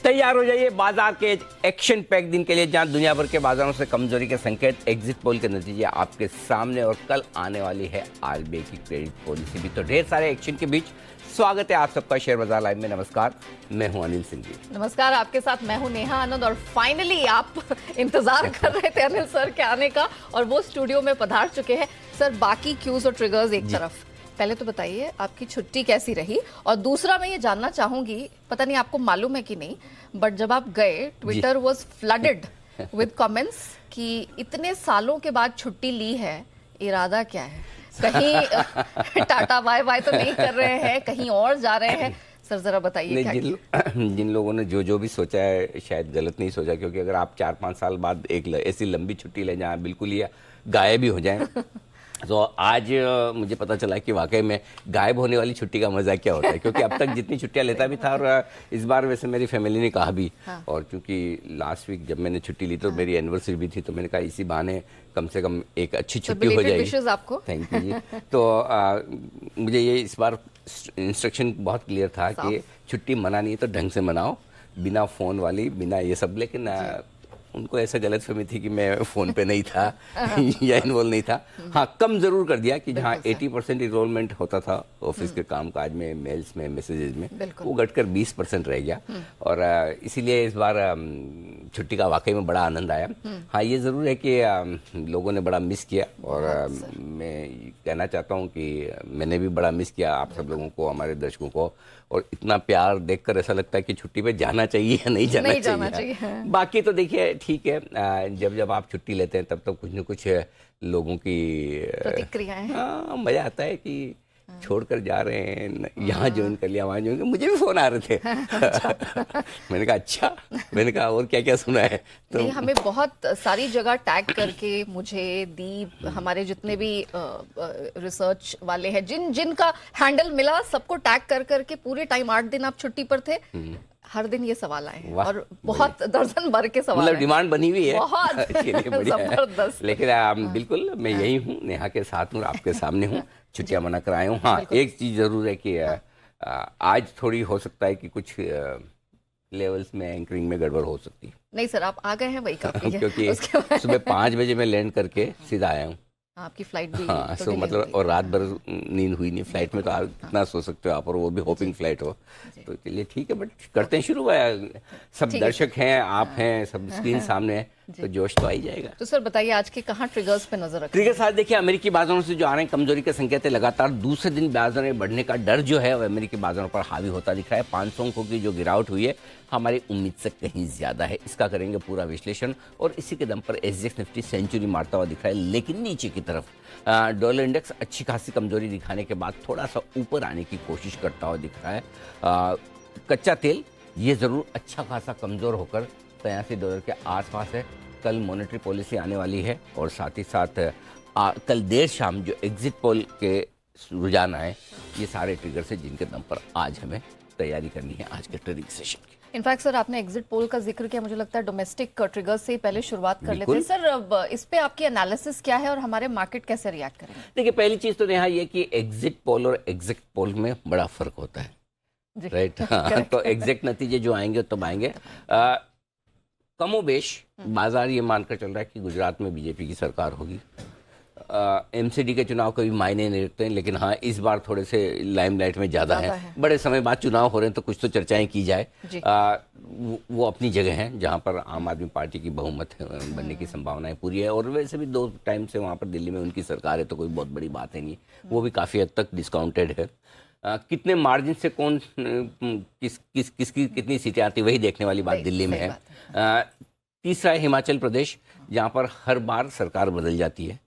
तैयार हो जाइए बाजार के एक्शन पैक दिन के लिए, जहां दुनिया भर के बाजारों से कमजोरी के संकेत, एग्जिट पोल के नतीजे आपके सामने और कल आने वाली है आरबीआई की क्रेडिट पॉलिसी भी। तो ढेर सारे एक्शन के बीच स्वागत है आप सबका शेयर बाजार लाइव में। नमस्कार, मैं हूं अनिल सिंह जी। नमस्कार, आपके साथ मैं हूं नेहा आनंद। और फाइनली आप इंतजार कर रहे थे अनिल सर के आने का और वो स्टूडियो में पधार चुके हैं। सर, बाकी क्यूज और ट्रिगर्स एक तरफ, पहले तो बताइए आपकी छुट्टी कैसी रही, और दूसरा मैं ये जानना चाहूंगी, पता नहीं आपको मालूम है कि नहीं, बट जब आप गए Twitter was flooded with comments कि इतने सालों के बाद छुट्टी ली है, इरादा क्या है? कहीं टाटा बाय बाय तो नहीं कर रहे हैं, कहीं और जा रहे हैं? सर जरा बताइए क्या जिन लोगों ने जो भी सोचा है शायद गलत नहीं सोचा, क्योंकि अगर आप 4-5 साल बाद एक ऐसी लंबी छुट्टी ले जाएं, बिल्कुल ही गायब ही हो जाएं, तो आज मुझे पता चला कि वाकई में गायब होने वाली छुट्टी का मजा क्या होता है। क्योंकि अब तक जितनी छुट्टियां लेता भी था, और इस बार वैसे मेरी फैमिली ने कहा भी, और क्योंकि लास्ट वीक जब मैंने छुट्टी ली तो मेरी एनिवर्सरी भी थी, तो मैंने कहा इसी बहाने कम से कम एक अच्छी छुट्टी हो जाएगी। आपको थैंक यू जी। तो मुझे ये इस बार इंस्ट्रक्शन बहुत क्लियर था कि छुट्टी मनानी है तो ढंग से मनाओ, बिना फोन वाली, बिना ये सब। लेकिन उनको ऐसा गलत फहमी थी कि मैं फोन पे नहीं था या इन्वॉल्व नहीं था। हाँ, कम जरूर कर दिया कि जहाँ 80% इन्रोलमेंट होता था ऑफिस के कामकाज में, मेल्स में, मैसेजेस में, वो घटकर 20% रह गया। और इसीलिए इस बार छुट्टी का वाकई में बड़ा आनंद आया। हाँ, ये जरूर है कि लोगों ने बड़ा मिस किया, और मैं कहना चाहता हूँ कि मैंने भी बड़ा मिस किया आप सब लोगों को, हमारे दर्शकों को। और इतना प्यार देखकर ऐसा लगता है कि छुट्टी पे जाना चाहिए या नहीं जाना चाहिए। बाकी तो देखिए ठीक है, जब आप छुट्टी लेते हैं तब तक कुछ न कुछ लोगों की प्रतिक्रियाएं, हाँ, मजा आता है कि छोड़कर जा रहे हैं, यहाँ ज्वाइन कर लिया, वहाँ ज्वाइन कर। मुझे भी फोन आ रहे थे। मैंने कहा अच्छा, मैंने कहा और क्या क्या सुना है? तो हमें बहुत सारी जगह टैग करके, मुझे, दीप, हमारे जितने भी रिसर्च वाले हैं, जिनका हैंडल मिला, सबको टैग कर करके पूरे टाइम 8 दिन आप छुट्टी पर थे, हर दिन ये सवाल आए हैं, और बहुत दर्जन भर के सवाल, मतलब डिमांड बनी हुई है बहुत जबरदस्त। लेकिन बिल्कुल मैं यही हूँ, नेहा के साथ हूँ, आपके सामने हूँ, छुट्टियां मना कर आया हूँ। हाँ, एक चीज जरूर है कि आज थोड़ी हो सकता है कि कुछ लेवल्स में एंकरिंग में गड़बड़ हो सकती है। नहीं सर, आप आ गए हैं, वही काफी है। क्योंकि सुबह 5 बजे मैं लैंड करके सीधा आया हूँ। आपकी फ्लाइट भी हाँ, सो मतलब, और रात भर नींद हुई नहीं। फ्लाइट में तो आप कितना सो सकते हो आप, और वो भी होपिंग फ्लाइट हो। तो चलिए ठीक है, बट करते हैं शुरू। सब दर्शक हैं, आप हैं, सब स्क्रीन सामने है, तो जोश तो आ ही जाएगा। तो सर बताइए आज के कहाँ ट्रिगर्स पे नजर रखें? ट्रिगर्स आज देखिए, अमेरिकी बाजारों से जो आ रहे हैं कमजोरी के संकेत है। लगातार दूसरे दिन बाजारों में बढ़ने का डर जो है वो अमेरिकी बाजारों पर हावी होता दिख रहा है। 500 अंकों की जो गिरावट हुई है हमारी उम्मीद से कहीं ज्यादा है। इसका करेंगे पूरा विश्लेषण, और इसी के दम पर एसजीएक्स निफ्टी सेंचुरी मारता हुआ दिख रहा है। लेकिन नीचे की तरफ डॉलर इंडेक्स अच्छी खासी कमजोरी दिखाने के बाद थोड़ा सा ऊपर आने की कोशिश करता हुआ दिख रहा है। कच्चा तेल ये जरूर अच्छा खासा कमजोर होकर $83 के आसपास है। कल मॉनेटरी पॉलिसी आने वाली है, और साथ ही साथ कल देर शाम जो एग्जिट पोल के रुझान आए, ये सारे ट्रिगर से जिनके दम पर आज हमें तैयारी करनी है आज के ट्रेडिंग सेशन की। इनफैक्ट सर, आपने एग्जिट पोल का जिक्र किया, मुझे लगता है डोमेस्टिक ट्रिगर्स से पहले शुरुआत कर लेते हैं। सर, अब इस पे आपकी एनालिसिस क्या है और हमारे मार्केट कैसे रिएक्ट करेंगे? देखिए, पहली चीज तो नेहा ये कि एग्जिट पोल और एग्जिट पोल में बड़ा फर्क होता है, राइट? हाँ, तो एग्जैक्ट नतीजे जो आएंगे तब आएंगे। कमोबेश बाजार ये मानकर चल रहा है कि गुजरात में बीजेपी की सरकार होगी। एमसीडी के चुनाव कभी मायने नहीं रखते हैं, लेकिन हाँ, इस बार थोड़े से लाइमलाइट में ज्यादा है। बड़े समय बाद चुनाव हो रहे हैं तो कुछ तो चर्चाएं की जाए। वो अपनी जगह है जहां पर आम आदमी पार्टी की बहुमत बनने की संभावनाएं पूरी है, और वैसे भी 2 टाइम से वहां पर दिल्ली में उनकी सरकार है, तो कोई बहुत बड़ी बात है नहीं। वो भी काफी हद तक डिस्काउंटेड है। कितने मार्जिन से कौन किसकी कितनी सीटें आती, वही देखने वाली बात दिल्ली में है। तीसरा है हिमाचल प्रदेश, जहां पर हर बार सरकार बदल जाती है।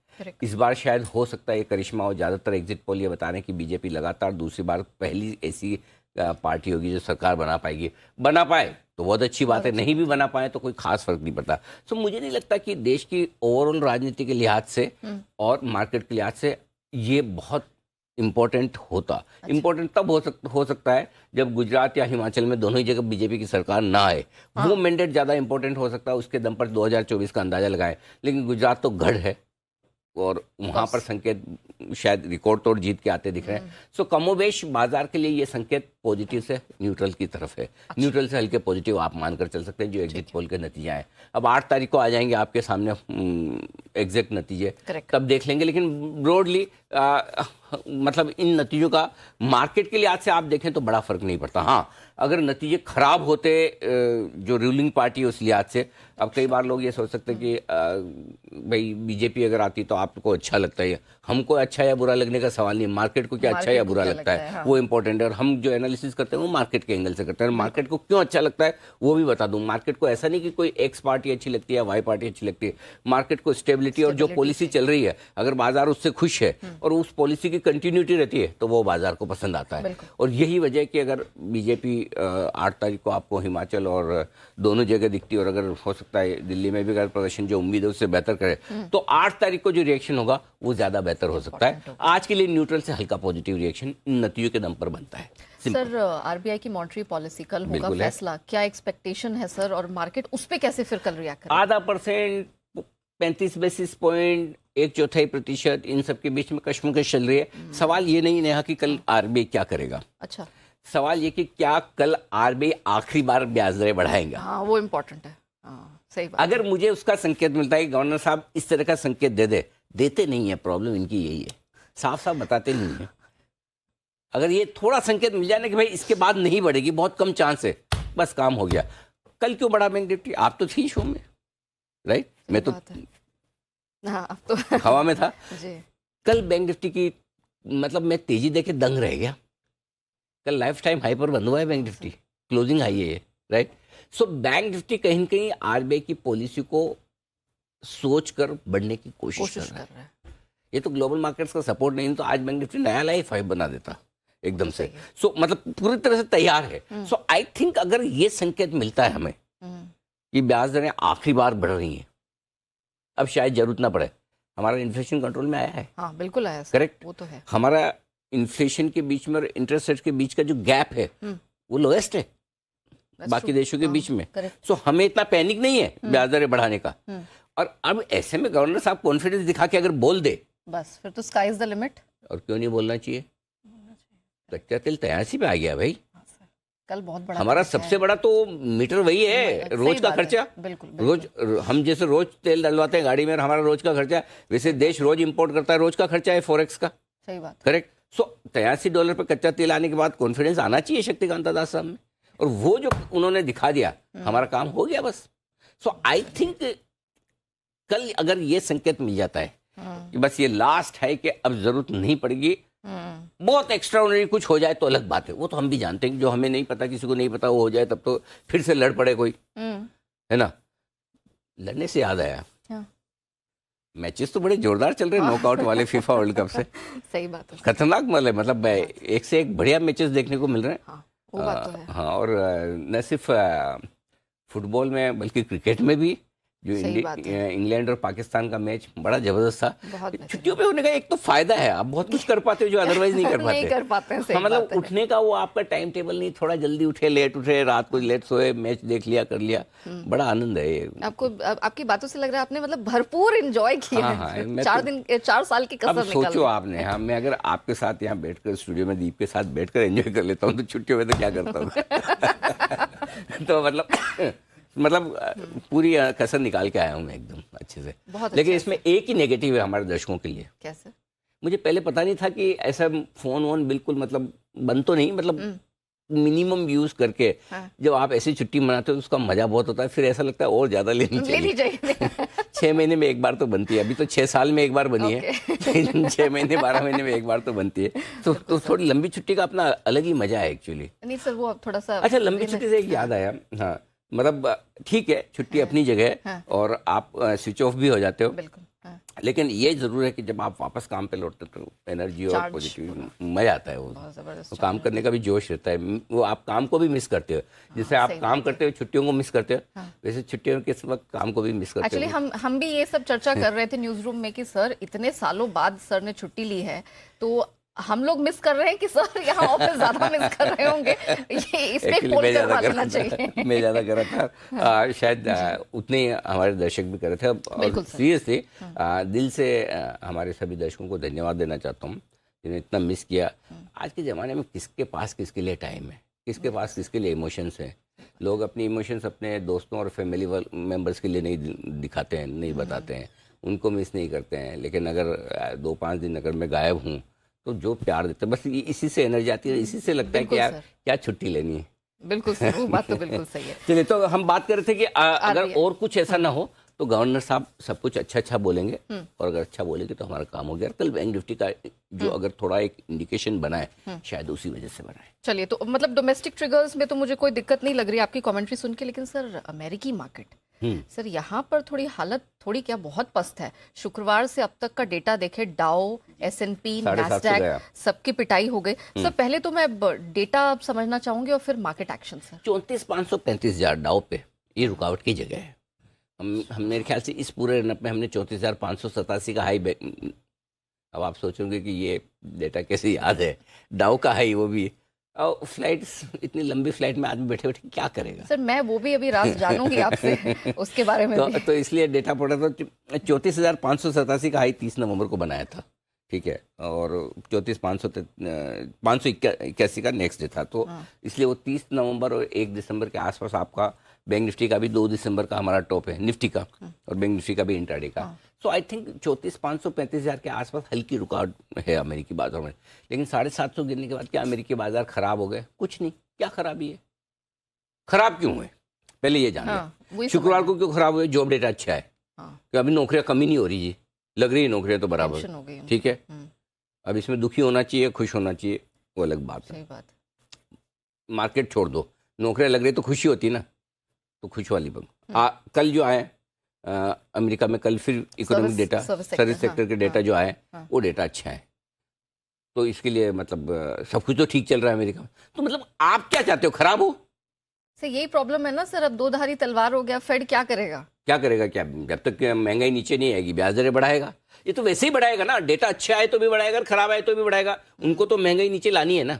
इस बार शायद हो सकता है ये करिश्मा, और ज्यादातर एग्जिट पोल ये बता रहे हैं कि बीजेपी लगातार दूसरी बार पहली ऐसी पार्टी होगी जो सरकार बना पाएगी। बना पाए तो बहुत अच्छी बात है, नहीं भी बना पाए तो कोई खास फर्क नहीं पड़ता। सो मुझे नहीं लगता कि देश की ओवरऑल राजनीति के लिहाज से और मार्केट के लिहाज से ये बहुत इम्पोर्टेंट होता। इम्पोर्टेंट तब हो सकता है जब गुजरात या हिमाचल में दोनों ही जगह बीजेपी की सरकार ना आए। वो मैंडेट ज्यादा इंपॉर्टेंट हो सकता है, उसके दम पर 2024 का अंदाजा लगाएं। लेकिन गुजरात तो गढ़ है, और वहां पर संकेत शायद रिकॉर्ड तोड़ जीत के आते दिख रहे हैं। सो कमोबेश बाजार के लिए ये संकेत पॉजिटिव से न्यूट्रल की तरफ है। न्यूट्रल से हल्के पॉजिटिव आप मानकर चल सकते हैं जो एग्जिट पोल के नतीजे आए। अब 8 तारीख को आ जाएंगे आपके सामने एग्जैक्ट नतीजे, तब देख लेंगे। लेकिन ब्रॉडली मतलब इन नतीजों का मार्केट के लिहाज से आप देखें तो बड़ा फर्क नहीं पड़ता। हाँ, अगर नतीजे खराब होते जो रूलिंग पार्टी है उस लिहाज से, अब कई बार लोग ये सोच सकते हैं कि भाई बीजेपी अगर आती तो आपको अच्छा लगता है। हमको अच्छा या बुरा लगने का सवाल नहीं, मार्केट को क्या अच्छा या बुरा लगता है हाँ। वो इंपॉर्टेंट है। और हम जो एनालिसिस करते हैं वो मार्केट के एंगल से करते हैं। मार्केट को क्यों अच्छा लगता है वो भी बता दूं। मार्केट को ऐसा नहीं कि कोई एक्स पार्टी अच्छी लगती है या वाई पार्टी अच्छी लगती है। मार्केट को स्टेबिलिटी और जो पॉलिसी चल रही है, अगर बाजार उससे खुश है और उस पॉलिसी की कंटिन्यूटी रहती है तो वो बाजार को पसंद आता है। और यही वजह है कि अगर बीजेपी 8 तारीख को आपको हिमाचल और दोनों जगह दिखती है, और अगर हो सकता है दिल्ली में भी अगर प्रदर्शन जो उम्मीद है उससे बेहतर करे, तो 8 तारीख को जो रिएक्शन होगा वो ज्यादा बेहतर हो सकता है। आज के लिए न्यूट्रल से हल्का पॉजिटिव रिएक्शन नतीजों के दम पर बनता है। सर, आरबीआई की मॉनेटरी पॉलिसी कल होगा फैसला, क्या एक्सपेक्टेशन है सर, और मार्केट उस पे कैसे फिर कल रिएक्ट करेगा? आधा %, 35 बेसिस पॉइंट, 1/4%, इन सब के बीच में कश्मकश चल रही है। सवाल ये नहीं नेहा कि कल आरबीआई क्या करेगा। अच्छा, सवाल ये कि क्या कल आरबीआई आखिरी बार ब्याज दरें बढ़ाएंगा। हाँ, वो इम्पोर्टेंट है। हाँ, सही बात। अगर मुझे उसका संकेत मिलता है कि गवर्नर साहब इस तरह का संकेत देते नहीं है, प्रॉब्लम इनकी यही है, साफ साफ बताते नहीं है। अगर ये थोड़ा संकेत मिल जाए ना कि भाई इसके बाद नहीं बढ़ेगी, बहुत कम चांस है, बस काम हो गया। कल क्यों बढ़ा बैंक निफ्टी? आप तो थी शो में, राइट? मैं तो हाँ, अब तो हवा में था जी। कल बैंक निफ्टी की मतलब मैं तेजी देखे दंग रह गया। कल लाइफ टाइम हाई पर बंद हुआ है बैंक निफ्टी, क्लोजिंग हाई है ये, राइट? सो बैंक निफ्टी कहीं न कहीं आरबीआई की पॉलिसी को सोचकर बढ़ने की कोशिश कर रहा है। ये तो ग्लोबल मार्केट्स का सपोर्ट नहीं तो आज बैंक निफ्टी नया लाइफ हाई बना देता एकदम से। सो मतलब पूरी तरह से तैयार है। सो आई थिंक अगर ये संकेत मिलता है हमें कि ब्याज दरें आखिरी बार बढ़ रही हैं, अब शायद जरूरत ना पड़े। हमारा इन्फ्लेशन कंट्रोल में आया है। हाँ, बिल्कुल आया, करेक्ट, वो तो है। हमारा इन्फ्लेशन के बीच में और इंटरेस्ट रेट के बीच का जो गैप है वो लोएस्ट है बाकी देशों के बीच में। सो हमें इतना पैनिक नहीं है ब्याज दरें बढ़ाने का। और अब ऐसे में गवर्नर साहब कॉन्फिडेंस दिखा के अगर बोल दे, बस फिर तो स्काई इज द लिमिट। और क्यों नहीं बोलना चाहिए? कच्चा तेल तैयारी पे आ गया भाई। कल बहुत बड़ा हमारा सबसे बड़ा तो मीटर वही है, रोज का खर्चा। बिल्कुल, रोज हम जैसे रोज तेल डलवाते हैं गाड़ी में, हमारा रोज का खर्चा, वैसे देश रोज इंपोर्ट करता है, रोज का खर्चा है फॉरेक्स का। सही बात, करेक्ट। सो $83 पे कच्चा तेल आने के बाद कॉन्फिडेंस आना चाहिए शक्तिकांत दास साहब में, और वो जो उन्होंने दिखा दिया, हमारा काम हो गया बस। सो आई थिंक कल अगर ये संकेत मिल जाता है कि बस ये लास्ट है कि अब जरूरत नहीं पड़ेगी, बहुत एक्स्ट्राऑर्डिनरी कुछ हो जाए तो अलग बात है, वो तो हम भी जानते हैं कि जो हमें नहीं पता, किसी को नहीं पता, वो हो जाए तब तो फिर से लड़ पड़े कोई, है ना। लड़ने से याद आया, मैचेस तो बड़े जोरदार चल रहे हैं नॉकआउट वाले फीफा वर्ल्ड कप से। सही बात है, खतरनाक मतलब एक से एक बढ़िया मैचेस देखने को मिल रहे हैं। हाँ, वो बात तो है। हाँ, और न सिर्फ फुटबॉल में बल्कि क्रिकेट में भी जो इंग्लैंड और पाकिस्तान का मैच बड़ा जबरदस्त था। छुट्टियों पे होने का एक तो फायदा है, आप बहुत कुछ कर पाते हो जो अदरवाइज नहीं कर पाते। नहीं कर पाते हैं, सही मतलब उठने का वो आपका टाइम टेबल नहीं, थोड़ा जल्दी उठे, लेट उठे, रात को लेट सोए, मैच देख लिया, कर लिया, बड़ा आनंद है ये। आपको आपकी बातों से लग रहा है आपने मतलब भरपूर एंजॉय किया है। 4 साल की कसर निकाल। सोचो आपने, हाँ, मैं अगर आपके साथ यहाँ बैठकर स्टूडियो में दीप के साथ बैठकर एंजॉय कर लेता हूँ तो छुट्टियों में तो क्या करता हूँ। तो मतलब पूरी कसर निकाल के आया हूँ मैं एकदम अच्छे से। लेकिन इसमें एक ही नेगेटिव है हमारे दर्शकों के लिए। कैसे? मुझे पहले पता नहीं था कि ऐसा फोन वोन बिल्कुल मतलब बंद तो नहीं, मतलब मिनिमम यूज करके जब आप ऐसी छुट्टी मनाते हो तो उसका मजा बहुत होता है, फिर ऐसा लगता है और ज्यादा लेनी चाहिए। 6 महीने में एक बार तो बनती है, अभी तो 6 साल में एक बार बनी है। 6 महीने 12 महीने में एक बार तो बनती है, तो थोड़ी लंबी छुट्टी का अपना अलग ही मजा है एक्चुअली। नहीं सर, वो अब थोड़ा सा अच्छा, लंबी छुट्टी से एक याद आया, हाँ, मतलब ठीक है छुट्टी अपनी जगह है और आप स्विच ऑफ भी हो जाते हो, लेकिन ये जरूर है कि जब आप वापस काम पे लौटते तो एनर्जी और पॉजिटिव मजा आता है, वो काम करने का भी जोश रहता है, वो आप काम को भी मिस करते हो, जैसे आप काम करते हो छुट्टियों को मिस करते हो, वैसे छुट्टियों के वक्त काम को भी मिस करते हो। एक्चुअली हम भी ये सब चर्चा कर रहे थे न्यूज रूम में कि सर इतने सालों बाद सर ने छुट्टी ली है, तो हम लोग मिस कर रहे हैं कि सर यहाँ ऑफिस ज्यादा मिस कर रहे होंगे, ये इसमें Actually, पोल मैं करवा ज्यादा लेना कर चाहिए। मैं ज्यादा कर रहा था, शायद उतने ही हमारे दर्शक भी कर रहे थे। और बिल्कुल सर। सीरियसली दिल से हमारे सभी दर्शकों को धन्यवाद देना चाहता हूँ जिन्होंने इतना मिस किया। आज के ज़माने में किसके पास किसके लिए टाइम है, किसके पास किसके लिए इमोशंस हैं। लोग अपनी इमोशंस अपने दोस्तों और फैमिली मेम्बर्स के लिए नहीं दिखाते हैं, नहीं बताते हैं, उनको मिस नहीं करते हैं। लेकिन अगर 2-5 दिन अगर मैं गायब हूँ तो जो प्यार देते हैं, बस इसी से एनर्जी आती है, इसी से लगता है कि बिल्कुल यार सर। क्या छुट्टी लेनी है। बिल्कुल सर, वो बात तो बिल्कुल सही है। चलिए, तो हम बात कर रहे थे कि अगर RBI और कुछ ऐसा ना हो तो गवर्नर साहब सब कुछ अच्छा अच्छा बोलेंगे, और अगर अच्छा बोलेंगे तो हमारा काम हो गया। कल बैंक निफ्टी का जो अगर थोड़ा एक इंडिकेशन बनाए, शायद उसी वजह से बनाए। चलिए, तो मतलब डोमेस्टिक ट्रिगर्स में तो मुझे कोई दिक्कत नहीं लग रही आपकी कमेंट्री सुन के, लेकिन सर अमेरिकी मार्केट, सर यहाँ पर थोड़ी हालत थोड़ी क्या बहुत पस्त है। शुक्रवार से अब तक का डेटा देखे, डाउ, S&P, 750 गया। नैस्डैक सबकी पिटाई हो गई। सर पहले तो मैं डेटा समझना चाहूंगी और फिर मार्केट एक्शन सर। 34,535,000 डाउ पे ये रुकावट की जगह है। हम मेरे ख्याल से इस पूरे रनअप में हमने 34,587 का हाई। अब आप सोचोगे कि ये डेटा कैसे याद है, डाउ का हाई, वो भी। और फ्लाइट्स, इतनी लंबी फ्लाइट में आदमी बैठे बैठे क्या करेगा। सर मैं वो भी अभी राज जानूंगी आपसे उसके बारे में भी। तो इसलिए डेटा पड़ा था। 34,587 का हाई 30 नवंबर को बनाया था, ठीक है, और 34,581 का नेक्स्ट डे था। तो इसलिए वो 30 नवंबर और 1 दिसंबर के आसपास आपका बैंक निफ्टी का भी 2 दिसंबर का हमारा टॉप है निफ्टी का, और बैंक निफ्टी का भी इंट्राडे का। सो आई थिंक 34,535,000 के आसपास हल्की रुकावट है अमेरिकी बाजार में। लेकिन 750 गिरने के बाद क्या अमेरिकी बाजार खराब हो गए? कुछ नहीं। क्या खराबी है? खराब क्यों हुए पहले ये जानिए। शुक्रवार को क्यों खराब हुए? जॉब डेटा अच्छा है, कि अभी नौकरियां कमी नहीं हो रही जी, लग रही है नौकरियां तो बराबर, ठीक है। अब इसमें दुखी होना चाहिए, खुश होना चाहिए, वो अलग बात है। सही बात। मार्केट छोड़ दो, नौकरियां लग रही तो खुशी होती ना, तो खुश वाली बात। कल जो आए अमेरिका में, कल फिर इकोनॉमिक डेटा, सर्विस सेक्टर के डेटा जो आए, वो डेटा अच्छा है। तो इसके लिए मतलब सब कुछ तो ठीक चल रहा है अमेरिका में। तो मतलब आप क्या चाहते हो, खराब हो? सर यही प्रॉब्लम है ना सर, अब दो धारी तलवार हो गया। फेड क्या करेगा? क्या करेगा? क्या, जब तक महंगाई नीचे नहीं आएगी ब्याज दरें बढ़ाएगा। ये तो वैसे ही बढ़ाएगा ना, डेटा अच्छा आए तो भी बढ़ाएगा, खराब आए तो भी बढ़ाएगा। उनको तो महंगाई नीचे लानी है ना,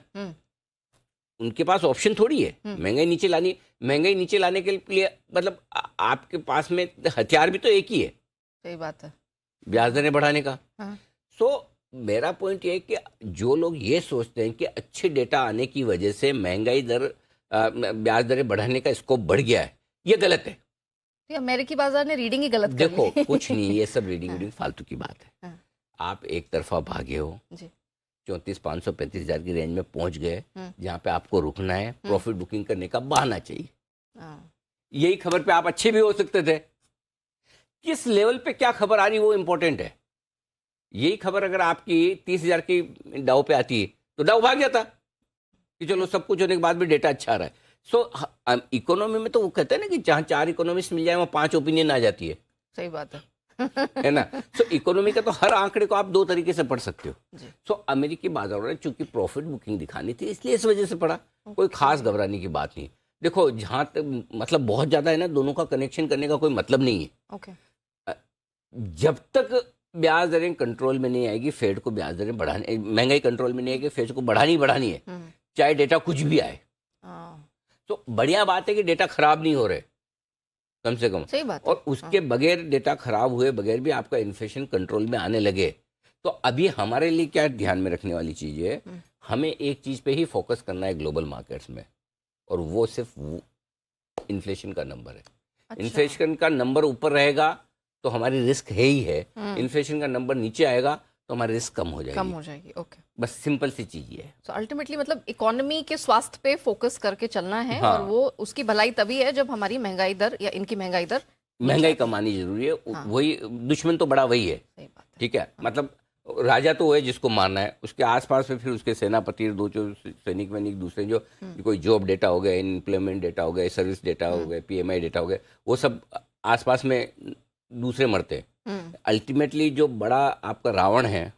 उनके पास ऑप्शन थोड़ी है महंगाई नीचे लानी। महंगाई नीचे लाने के लिए मतलब आपके पास में हथियार भी तो एक ही है। सही बात है, ब्याज दरें बढ़ाने का। सो मेरा पॉइंट ये है कि जो लोग ये सोचते हैं कि अच्छे डेटा आने की वजह से महंगाई दर, ब्याज दरें बढ़ाने का स्कोप बढ़ गया है, ये गलत है। तो अमेरिकी बाजार ने रीडिंग ही गलत कर देखो ली। कुछ नहीं, ये सब रीडिंग फालतू की बात है। आप एक तरफा भागे हो, 34,535,000 की रेंज में पहुंच गए, जहां पे आपको रुकना है, प्रॉफिट बुकिंग करने का बहाना चाहिए। यही खबर पे आप अच्छे भी हो सकते थे। किस लेवल पे क्या खबर आ रही वो इंपॉर्टेंट है। यही खबर अगर आपकी 30,000 की डाउ पे आती तो डाउ भाग जाता कि चलो सब कुछ होने के बाद भी डेटा अच्छा आ रहा है। सो इकोनॉमी में तो वो कहते हैं ना कि जहां 4 इकोनॉमिस्ट मिल जाए वहां 5 ओपिनियन आ जाती है। सही बात है। है ना। सो इकोनॉमी का तो हर आंकड़े को आप 2 तरीके से पढ़ सकते हो। सो अमेरिकी बाजारों ने चूंकि प्रॉफिट बुकिंग दिखानी थी इसलिए इस वजह से पढ़ा, कोई खास घबराने की बात नहीं। देखो जहां तक मतलब बहुत ज्यादा है ना, दोनों का कनेक्शन करने का कोई मतलब नहीं है। जब तक ब्याज दरें कंट्रोल में नहीं आएगी, फेड को ब्याज दरें बढ़ाने, महंगाई कंट्रोल में नहीं आएगी, फेड को बढ़ानी है, चाहे डेटा कुछ भी आए। तो बढ़िया बात है कि डेटा खराब नहीं हो रहे कम से कम। सही बात। और उसके बगैर, डेटा खराब हुए बगैर भी आपका इन्फ्लेशन कंट्रोल में आने लगे। तो अभी हमारे लिए क्या ध्यान में रखने वाली चीज है, हमें एक चीज पे ही फोकस करना है ग्लोबल मार्केट्स में, और वो सिर्फ इन्फ्लेशन का नंबर है। अच्छा। इन्फ्लेशन का नंबर ऊपर रहेगा तो हमारी रिस्क है ही है, इन्फ्लेशन का नंबर नीचे आएगा तो हमारी रिस्क कम हो जाएगी। ओके, बस सिंपल सी चीज ये है। तो अल्टीमेटली मतलब इकोनॉमी के स्वास्थ्य पे फोकस करके चलना है। हाँ। और वो उसकी भलाई तभी है जब हमारी महंगाई दर या इनकी महंगाई कमानी जरूरी है। हाँ। वही दुश्मन तो बड़ा वही है। सही बात है। ठीक है। हाँ। मतलब राजा तो वो है जिसको मारना है, उसके आसपास में फिर उसके सेनापति, दो जो सैनिक वैनिक दूसरे, जो कोई जॉब डेटा हो गए, एम्प्लॉयमेंट डेटा हो गए, सर्विस डेटा हो गए, PMI डेटा हो गए, वो सब आसपास में दूसरे मरते हैं। अल्टीमेटली जो बड़ा आपका रावण है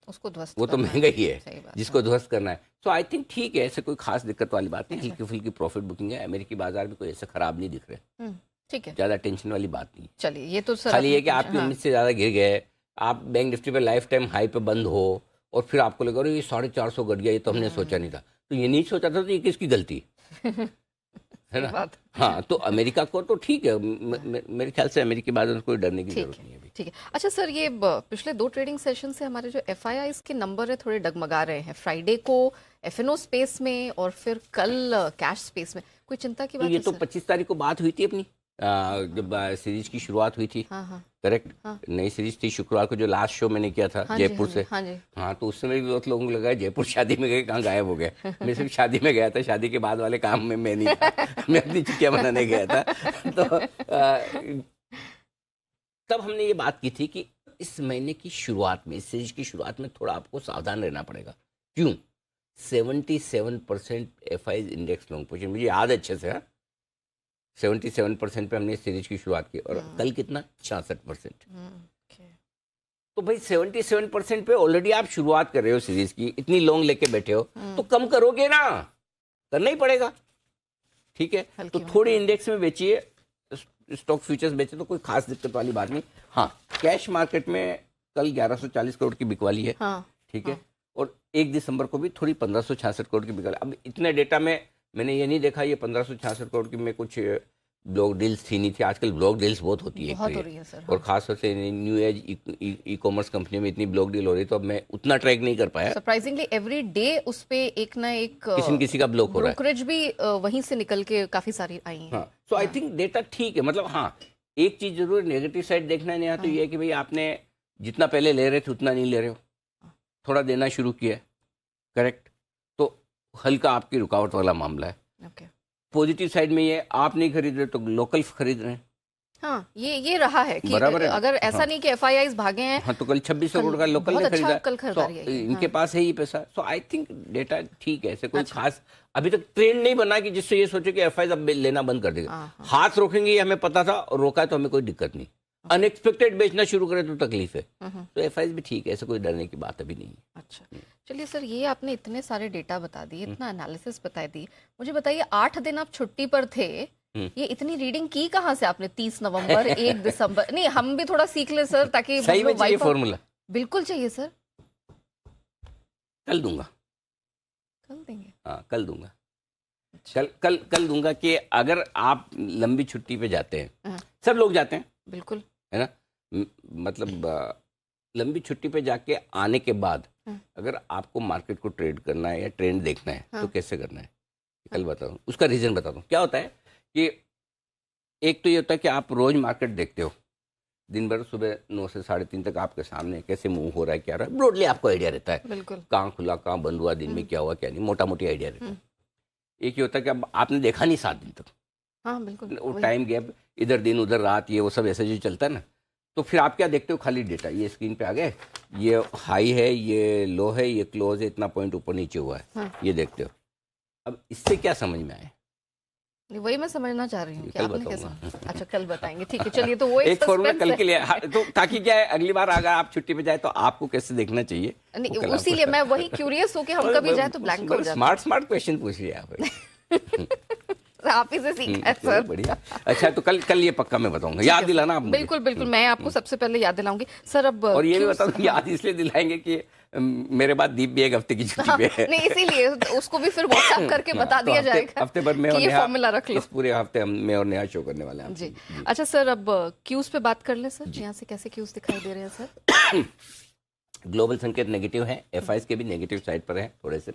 उसको ध्वस्त, वो तो महंगाई है जिसको ध्वस्त करना है। सो आई थिंक ठीक है, ऐसे कोई खास दिक्कत वाली बात नहीं, हल्की फुल्की प्रॉफिट बुकिंग है। अमेरिकी बाजार भी कोई ऐसे खराब नहीं दिख रहे, ठीक है, ज्यादा टेंशन वाली बात नहीं। चलिए, ये तो खाली ये कि आपकी उम्मीद से ज्यादा गिर गए, आप बैंक निफ्टी पे लाइफ टाइम हाई पे बंद हो, और फिर आपको लगा अरे ये 450 घट गया, ये तो हमने सोचा नहीं था। तो ये नहीं सोचा था तो ये किसकी गलती है ना। हाँ, तो अमेरिका को तो ठीक है, मेरे ख्याल से अमेरिकी बाजार में कोई डरने की जरूरत नहीं है अभी। ठीक है। अच्छा सर, ये पिछले 2 ट्रेडिंग सेशन से हमारे जो FIIs के नंबर है थोड़े डगमगा रहे हैं। फ्राइडे को FNO स्पेस में और फिर कल कैश स्पेस में, कोई चिंता की तो बात ये है तो सर? 25 तारीख को बात हुई थी अपनी, जब सीरीज की शुरुआत हुई थी। हाँ हाँ करेक्ट। हाँ। नई सीरीज थी शुक्रवार को, जो लास्ट शो मैंने किया था हाँ जी, जयपुर हाँ से। जी, हाँ जी। हाँ, तो उस समय भी बहुत लोगों को लगा जयपुर शादी में गए, कहाँ गायब हो गए। मैं सिर्फ शादी में गया था, शादी के बाद वाले काम में मैं नहीं था। मैं अपनी छुट्टियां मनाने गया था। तो तब हमने ये बात की थी कि इस महीने की शुरुआत में, इस सीरीज की शुरुआत में थोड़ा आपको सावधान रहना पड़ेगा। क्यों? 77% FIs इंडेक्स लॉन्ग पोजीशन, मुझे याद है अच्छे से। हाँ, 77% पे हमने सीरीज की शुरुआत की और कल कितना, 66%। तो भाई 77% पे ऑलरेडी आप शुरुआत कर रहे हो सीरीज की, इतनी लॉन्ग लेके बैठे हो, तो कम करोगे ना, करना ही पड़ेगा। ठीक है, तो थोड़ी इंडेक्स में बेचिए, स्टॉक फ्यूचर्स बेचे तो कोई खास दिक्कत वाली बात नहीं। हाँ, कैश मार्केट में कल 1140 करोड़ की बिकवाली है। हाँ, ठीक है, और 1 दिसंबर को भी थोड़ी 1566 करोड़ की बिकवाली। अब इतने डेटा में मैंने ये नहीं देखा ये 1566 करोड़ की में कुछ ब्लॉक डील्स थी नहीं थी। आजकल ब्लॉक डील्स बहुत होती है, बहुत हो रही है सर। और खासतौर से न्यू एज ई कॉमर्स कंपनियों में इतनी ब्लॉक डील हो रही, तो अब मैं उतना ट्रैक नहीं कर पाया। सरप्राइजिंगली एवरी डे उस पे एक ना एक किसी न किसी का ब्लॉक हो रहा है। ब्रोकरेज भी वहीं से निकल के काफी सारी आई हैं। हाँ, सो आई थिंक डेटा ठीक है। मतलब हाँ, एक चीज जरूर नेगेटिव साइड देखना नहीं, तो ये है कि भाई आपने जितना पहले ले रहे थे उतना नहीं ले रहे हो, थोड़ा देना शुरू किया है। करेक्ट, तो हल्का आपकी रुकावट वाला मामला है। ओके। पॉजिटिव साइड में ये आप नहीं खरीद रहे तो लोकल खरीद रहे हैं। हाँ, ये रहा है कि बराबर है। अगर ऐसा नहीं कि FIIs भागे हैं। हाँ, तो कल 2600 करोड़ का लोकल बहुत ने अच्छा खरीदा, कल खरीदारी तो है। इनके पास है ही पैसा। सो आई थिंक डेटा ठीक है, ऐसे कोई खास अभी तक ट्रेंड नहीं बना कि जिससे ये सोचे कि FIIs अब लेना बंद कर देगा। हाथ रोकेंगे ये हमें पता था, और रोका है तो हमें कोई दिक्कत नहीं। अनएक्सपेक्टेड बेचना शुरू करे तो तकलीफ है। तो FIIs भी ठीक है, ऐसे कोई डरने की बात अभी नहीं है। अच्छा, चलिए सर, ये आपने इतने सारे डेटा बता दिए, इतना एनालिसिस बता दी, मुझे बताइए 8 दिन आप छुट्टी पर थे, ये इतनी रीडिंग की कहाँ से आपने? 30 नवंबर 1 दिसंबर, नहीं हम भी थोड़ा सीख ले सर, ताकि सही में चाहिए फॉर्मूला। बिल्कुल चाहिए सर। कल दूंगा। कल देंगे? हाँ, कल दूंगा। कल दूंगा कि अगर आप लंबी छुट्टी पे जाते हैं, सब लोग जाते हैं, बिल्कुल, है ना, मतलब लंबी छुट्टी पे जाके आने के बाद अगर आपको मार्केट को ट्रेड करना है या ट्रेंड देखना है, तो कैसे करना है कल बताऊँ। उसका रीजन बताता हूँ। क्या होता है कि एक तो ये होता है कि आप रोज मार्केट देखते हो, दिन भर सुबह 9 से 3:30 तक आपके सामने कैसे मूव हो रहा है, क्या रहा है, ब्रॉडली आपको आइडिया रहता है। बिल्कुल, कहाँ खुला, कहाँ बंद हुआ, दिन में क्या हुआ क्या नहीं, मोटा मोटी आइडिया रहता है। एक ये होता है कि अब आपने देखा नहीं 7 दिन तक, हाँ बिल्कुल, वो टाइम गैप, इधर दिन उधर रात, ये वो सब ऐसे जो चलता है ना, तो फिर आप क्या देखते हो, खाली डेटा। ये स्क्रीन पे आ गए, ये हाई है, ये लो है, ये क्लोज है, इतना पॉइंट ऊपर नीचे हुआ है, ये देखते हो। अब इससे क्या समझ में आए? वही मैं समझना चाह रही हूँ कि कल आपने बताऊंगा। कैसे। अच्छा, कल बताएंगे, ठीक है। चलिए, तो वो एक फॉर्मूला suspense कल है। के लिए, तो ताकि क्या है, अगली बार अगर आप छुट्टी पे जाए तो आपको कैसे देखना चाहिए, नहीं, उसीलिए मैं वही क्यूरियस हूँ कि हम कभी जाए तो ब्लैंक हो जाए। स्मार्ट क्वेश्चन पूछ लिया आप। आप ही से सीखा है सर। बढ़िया। अच्छा, तो कल ये पक्का मैं बताऊंगा, याद दिलाना आप मुझे। बिल्कुल बिल्कुल, मैं आपको सबसे पहले याद दिलाऊंगी सर। अब और ये भी बता दूं, याद इसलिए दिलाएंगे कि मेरे बाद दीप भी 1 हफ्ते की छुट्टी पे है। नहीं, इसीलिए उसको भी फिर व्हाट्सएप करके बता दिया जाएगा। हफ्ते भर में और ये नेहा, फॉर्मूला रख लो। इस पूरे हफ्ते हम मैं और नेहा शो करने वाले हैं जी। अच्छा सर, अब क्यूज पे बात कर ले सर। यहाँ से कैसे क्यूज दिखाई दे रहे हैं सर? ग्लोबल संकेत नेगेटिव है, FIs के भी नेगेटिव साइड पर है थोड़े से।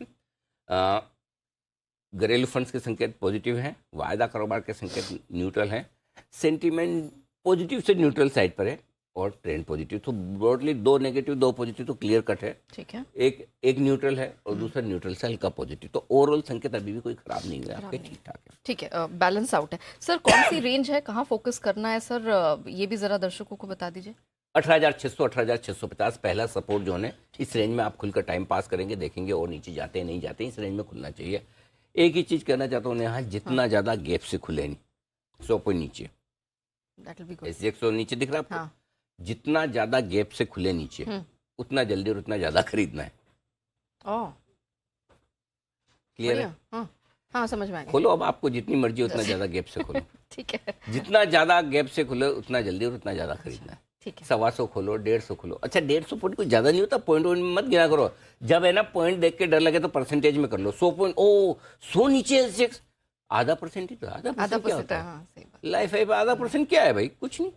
घरेलू फंड्स के संकेत पॉजिटिव हैं, वायदा कारोबार के संकेत न्यूट्रल हैं, सेंटीमेंट पॉजिटिव से न्यूट्रल साइड पर है, और ट्रेंड पॉजिटिव। तो ब्रॉडली 2 नेगेटिव 2 पॉजिटिव तो क्लियर कट है। ठीक है, एक न्यूट्रल है और दूसरा न्यूट्रल से हल्का पॉजिटिव। तो ओवरऑल संकेत अभी भी कोई खराब नहीं हुआ, आपके ठीक ठाक है। ठीक है, बैलेंस आउट है सर। कौन सी रेंज है, कहाँ फोकस करना है सर, ये भी जरा दर्शकों को बता दीजिए। 18,600 18,650 पहला सपोर्ट जो है, इस रेंज में आप खुलकर टाइम पास करेंगे, देखेंगे और नीचे जाते हैं नहीं जाते, इस रेंज में खुलना चाहिए। एक ही चीज कहना चाहता हूँ यहाँ, जितना ज्यादा गैप से खुले नहीं, 100 पॉइंट नीचे, SGX नीचे दिख रहा है आपको, जितना ज्यादा गैप से खुले नीचे उतना जल्दी और उतना ज्यादा खरीदना है। क्लियर है? हाँ, समझ में आ गया। खोलो अब, आपको जितनी मर्जी उतना ज्यादा गैप से खोलो। ठीक है, जितना ज्यादा गैप से खुले उतना जल्दी और उतना ज्यादा खरीदना है। ठीक है। 125 खोलो, 150 खोलो। अच्छा 150 पॉइंट कुछ ज्यादा नहीं होता, पॉइंट मत गिना करो। जब है ना पॉइंट देख के डर लगे तो परसेंटेज में कर लो। 100 पॉइंट, ओ 100 नीचे सेंसेक्स, आधा परसेंट ही तो, आधा आधा परसेंट क्या परसेंट होता है, है हाँ सही बात। लाइफ है। आधा परसेंट क्या है भाई, कुछ नहीं।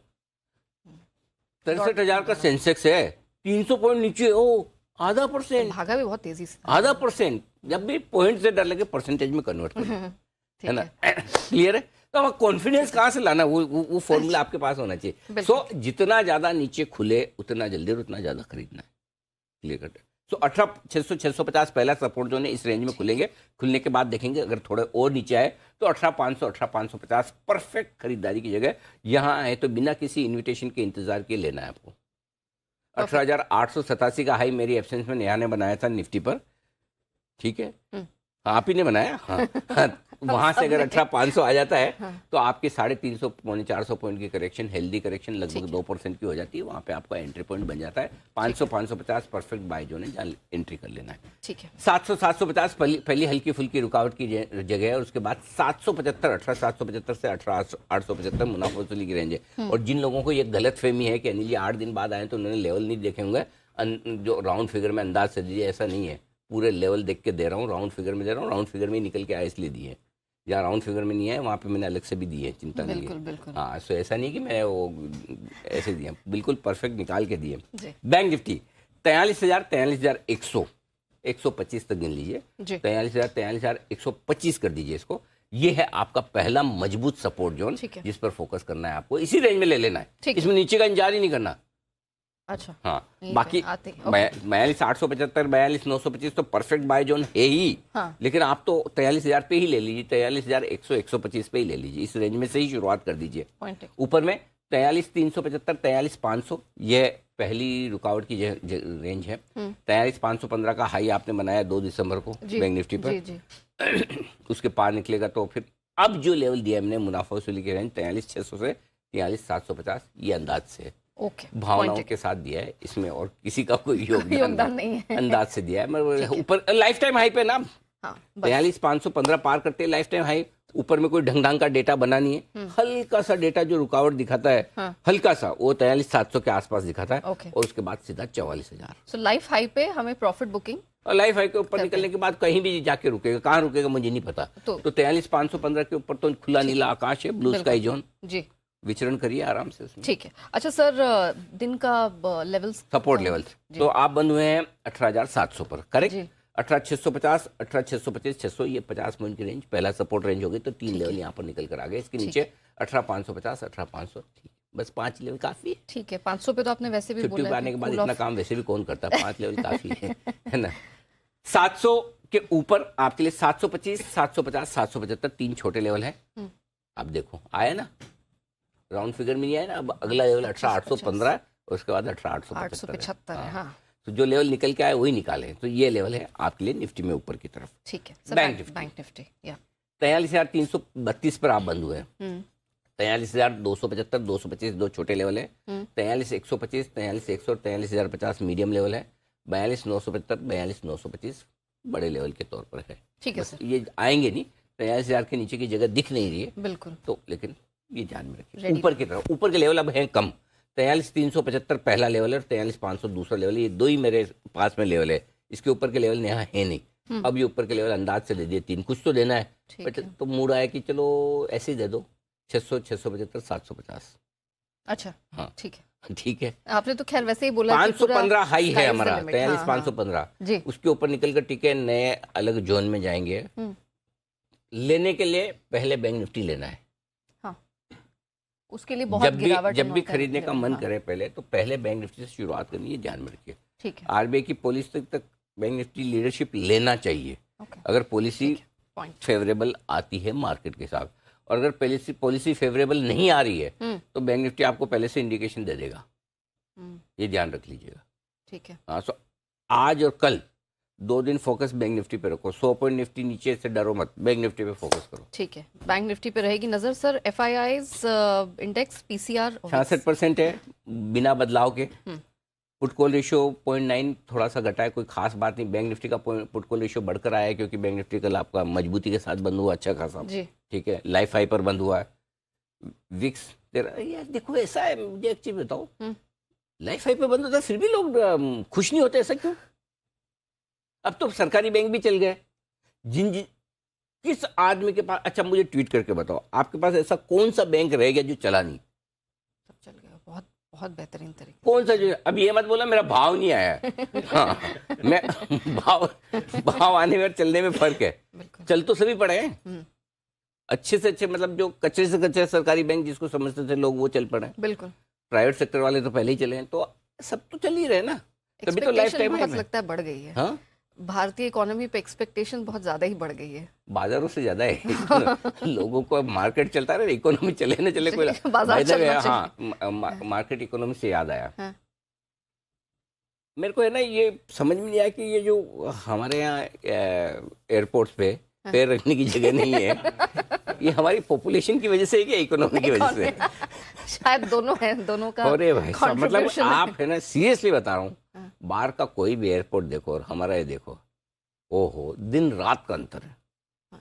63,000 का सेंसेक्स है, 300 पॉइंट नीचे, ओ आधा परसेंट, भागा भी बहुत तेजी से। आधा परसेंट। जब भी पॉइंट से डर लगे परसेंटेज में कन्वर्ट करो, है ठीक ना। है। क्लियर है। तो अब कॉन्फिडेंस कहाँ से लाना, वो फॉर्मूला आपके पास होना चाहिए। बिल्कुल। सो जितना ज्यादा नीचे खुले उतना जल्दी और उतना ज्यादा खरीदना है। Clear cut. सो 18,600 650 पहला सपोर्ट जोन है, इस रेंज में खुलेंगे। खुलने के बाद देखेंगे अगर थोड़े और नीचे आए तो 18,500 18,550 परफेक्ट खरीदारी की जगह। यहाँ आए तो बिना किसी इन्विटेशन के इंतजार के लेना है आपको। 18,887 का हाई मेरी एब्सेंस में नेहा ने बनाया था निफ्टी पर, ठीक है। आप ही ने बनाया, हाँ, हाँ। वहां से अगर 18,500 आ जाता है तो आपके 350 पौने 400 पॉइंट की करेक्शन, हेल्दी करेक्शन लगभग 2% की हो जाती है। वहां पे आपका एंट्री पॉइंट बन जाता है। 500 550 परफेक्ट बाय जोन है, जहाँ एंट्री कर लेना है। ठीक है। 700 750 पहली हल्की फुल्की रुकावट की जगह है। उसके बाद 775 18,775 से 18,875 मुनाफा वसूली की रेंज है। और जिन लोगों को ये गलत फहमी है कि अनिल जी 8 दिन बाद आए तो उन्होंने लेवल नहीं देखे होंगे, जो राउंड फिगर में अंदाज से दीजिए, ऐसा नहीं है। पूरे लेवल देख के दे रहा हूँ, राउंड फिगर में दे रहा हूँ। राउंड फिगर में निकल के आए इसलिए दिए, जहाँ राउंड फिगर में नहीं है वहाँ पे मैंने अलग से भी दिए, चिंता नहीं है। बिल्कुल। हाँ, सो ऐसा नहीं कि मैं वो ऐसे दिए, बिल्कुल परफेक्ट निकाल के दिए। जी। बैंक निफ्टी 43,000 43,100 125 तक गिन लीजिए। जी। 43,000 43,125 कर दीजिए इसको। ये है आपका पहला मजबूत सपोर्ट जोन, ठीक है। जिस पर फोकस करना है आपको। इसी रेंज में ले लेना है, ठीक है। इसमें नीचे का इंतजार ही नहीं करना। अच्छा, हाँ, यहीं बाकी पे आते हैं, ओके। 42,875 42,925 तो परफेक्ट बाय जोन है ही। हाँ। लेकिन आप तो 43,000 पे ही ले लीजिए, 43,100 125 पे ही ले लीजिए। इस रेंज में से ही शुरुआत कर दीजिए। पॉइंट है। ऊपर में 43,375 43,500 ये पहली रुकावट की रेंज है। 43,515 का हाई आपने बनाया 2 दिसंबर को बैंक निफ्टी पर। जी। उसके पार निकलेगा तो फिर अब जो लेवल दिया हमने मुनाफा वसूली की रेंज 43,600 से 43,750, ये अंदाज से है, ओके, भावनाओं के साथ दिया है इसमें, और किसी का कोई योगदान नहीं है। अंदाज से दिया है। मतलब ऊपर लाइफ टाइम हाई पे ना, हाँ, 43,515 पार करते हैं लाइफ टाइम हाई। ऊपर में कोई ढंग का डेटा बना नहीं है, हल्का सा डेटा जो रुकावट दिखाता है, हाँ। हल्का सा, वो 43,700 के आसपास दिखाता है। ओके। और उसके बाद सीधा 44,000। सो लाइफ हाई पे हमें प्रॉफिट बुकिंग, और लाइफ हाई के ऊपर निकलने के बाद कहीं भी जाके रुकेगा, कहाँ रुकेगा मुझे नहीं पता। तो 43,515 के ऊपर तो खुला नीला आकाश है, ब्लू स्काई जोन। जी, विचरण करिए आराम से उसमें। ठीक है। अच्छा सर, दिन का लेवल्स, सपोर्ट लेवल्स तो आप बंद हुए हैं 18,700 पर, करेक्ट। 18,650 18,625 600, ये 50 पॉइंट की रेंज पहला सपोर्ट रेंज हो गई। तो 3 लेवल यहाँ पर निकल कर आ गए। इसके नीचे 18,550 18,500, ठीक, बस 5 लेवल काफी है। ठीक है। 500 पे तो आपने वैसे भी 50 बोला पे आने है के कि बाद cool इतना off। काम वैसे भी कौन करता है, 5 लेवल काफी है ना। 700 के ऊपर आपके लिए 725 750 775 3 छोटे लेवल है। अब देखो आया ना, राउंड फिगर में नहीं आया ना। अब अगला लेवल 18,815 है, उसके बाद 18,875 है। हाँ, तो जो लेवल निकल के आए वही निकाले। तो ये लेवल है आपके लिए निफ्टी में ऊपर की तरफ। ठीक है। बैंक निफ्टी या 43,332 पर आप बंद हुए हैं। 43,275 225 दो छोटे लेवल है। 43,125 43,100 43,050 मीडियम लेवल है। 42,975 42,925 बड़े लेवल के तौर पर है। ठीक है बस सर, ये आएंगे नहीं, 43,000 के नीचे की जगह दिख नहीं रही है बिल्कुल। तो, लेकिन ये ध्यान में रखिए Ready ऊपर की तरफ। ऊपर के लेवल अब हैं कम। 43,375 पहला लेवल है और 43,500 दूसरा लेवल है। ये दो ही मेरे पास में लेवल है, इसके ऊपर के लेवल यहाँ है नहीं। अब ये ऊपर के लेवल अंदाज से दे दिए 3, कुछ तो देना है। ठीक है। तो मूड आया कि चलो ऐसे ही दे दो 600 675 750। अच्छा, हाँ ठीक है। ठीक है। आपने तो खैर वैसे ही बोला कि 515 हाई है sky's the हमारा, limit। 43,515 जी। उसके ऊपर निकल कर टिके नए अलग जोन में जाएंगे। लेने के लिए पहले बैंक निफ्टी लेना है। हाँ, उसके लिए बहुत गिरावट जब भी होता है खरीदने का लेवल। मन हाँ, करे पहले तो पहले बैंक निफ्टी से शुरुआत करनी है, ध्यान में रखिए। ठीक है। आरबीआई की पॉलिसी तक बैंक निफ्टी लीडरशिप लेना चाहिए। ओके, अगर पॉलिसी पॉइंट। फेवरेबल आती है मार्केट के साथ, और अगर पॉलिसी फेवरेबल नहीं आ रही है तो बैंक निफ्टी आपको पहले से इंडिकेशन दे देगा, ये ध्यान रख लीजिएगा। ठीक है। हाँ, सो आज और कल 2 दिन फोकस बैंक निफ्टी पे रखो। 100 पॉइंट निफ्टी नीचे से डरो मत, बैंक निफ्टी पे फोकस करो। ठीक है, बैंक निफ्टी पे रहेगी नजर। सर, FIIs इंडेक्स PCR 66% है बिना बदलाव के। पुट कॉल रेशियो 0.9 थोड़ा सा घटा है, कोई खास बात नहीं। बैंक निफ्टी का पुट कॉल रेशियो बढ़कर आया है क्योंकि बैंक निफ्टी कल आपका मजबूती के साथ बंद हुआ अच्छा खासा। जी, ठीक है, लाइफ हाई पर बंद हुआ है। विक्स तेरा यार देखो ऐसा है, मुझे एक चीज बताओ, लाइफ हाई पे बंद होता है फिर भी लोग खुश नहीं होते, ऐसा क्यों? अब तो सरकारी बैंक भी चल गए। जिन किस आदमी के पास, अच्छा मुझे ट्वीट करके बताओ, आपके पास ऐसा कौन सा बैंक रह गया जो चला नहीं? सब चल गया, बहुत बहुत बेहतरीन तरीके। कौन सा? जो अब ये मत बोला मेरा भाव नहीं आया है। हाँ, मैं भाव आने में और चलने में फर्क है। बिल्कुल। चल तो सभी पड़े हैं, अच्छे से अच्छे, मतलब जो कच्चे से कच्चे सरकारी बैंक जिसको समझते थे लोग, वो चल पड़े हैं। बिल्कुल। प्राइवेट सेक्टर वाले तो पहले ही चले हैं, तो सब तो चल ही रहे ना, तभी तो लाइफ टाइम बहुत लगता है बढ़ गई है। हाँ, भारतीय इकोनॉमी पे एक्सपेक्टेशन बहुत ज्यादा ही बढ़ गई है, बाजारों से ज्यादा है। लोगों को मार्केट चलता रहे, इकोनॉमी चले न चले कोई बाजार चलना हाँ, मार्केट इकोनॉमी से याद आया। हाँ। मेरे को है ना, ये समझ में नहीं आया कि ये जो हमारे यहाँ एयरपोर्ट्स पे पैर रखने की जगह नहीं है, ये हमारी पॉपुलेशन की वजह से है कि इकोनॉमी की वजह से? शायद दोनों है, दोनों का। अरे भाई साहब, मतलब contribution आप है ना, सीरियसली बता रहा हूँ, बाहर का कोई भी एयरपोर्ट देखो और हमारा ये देखो, ओहो, दिन रात का अंतर है।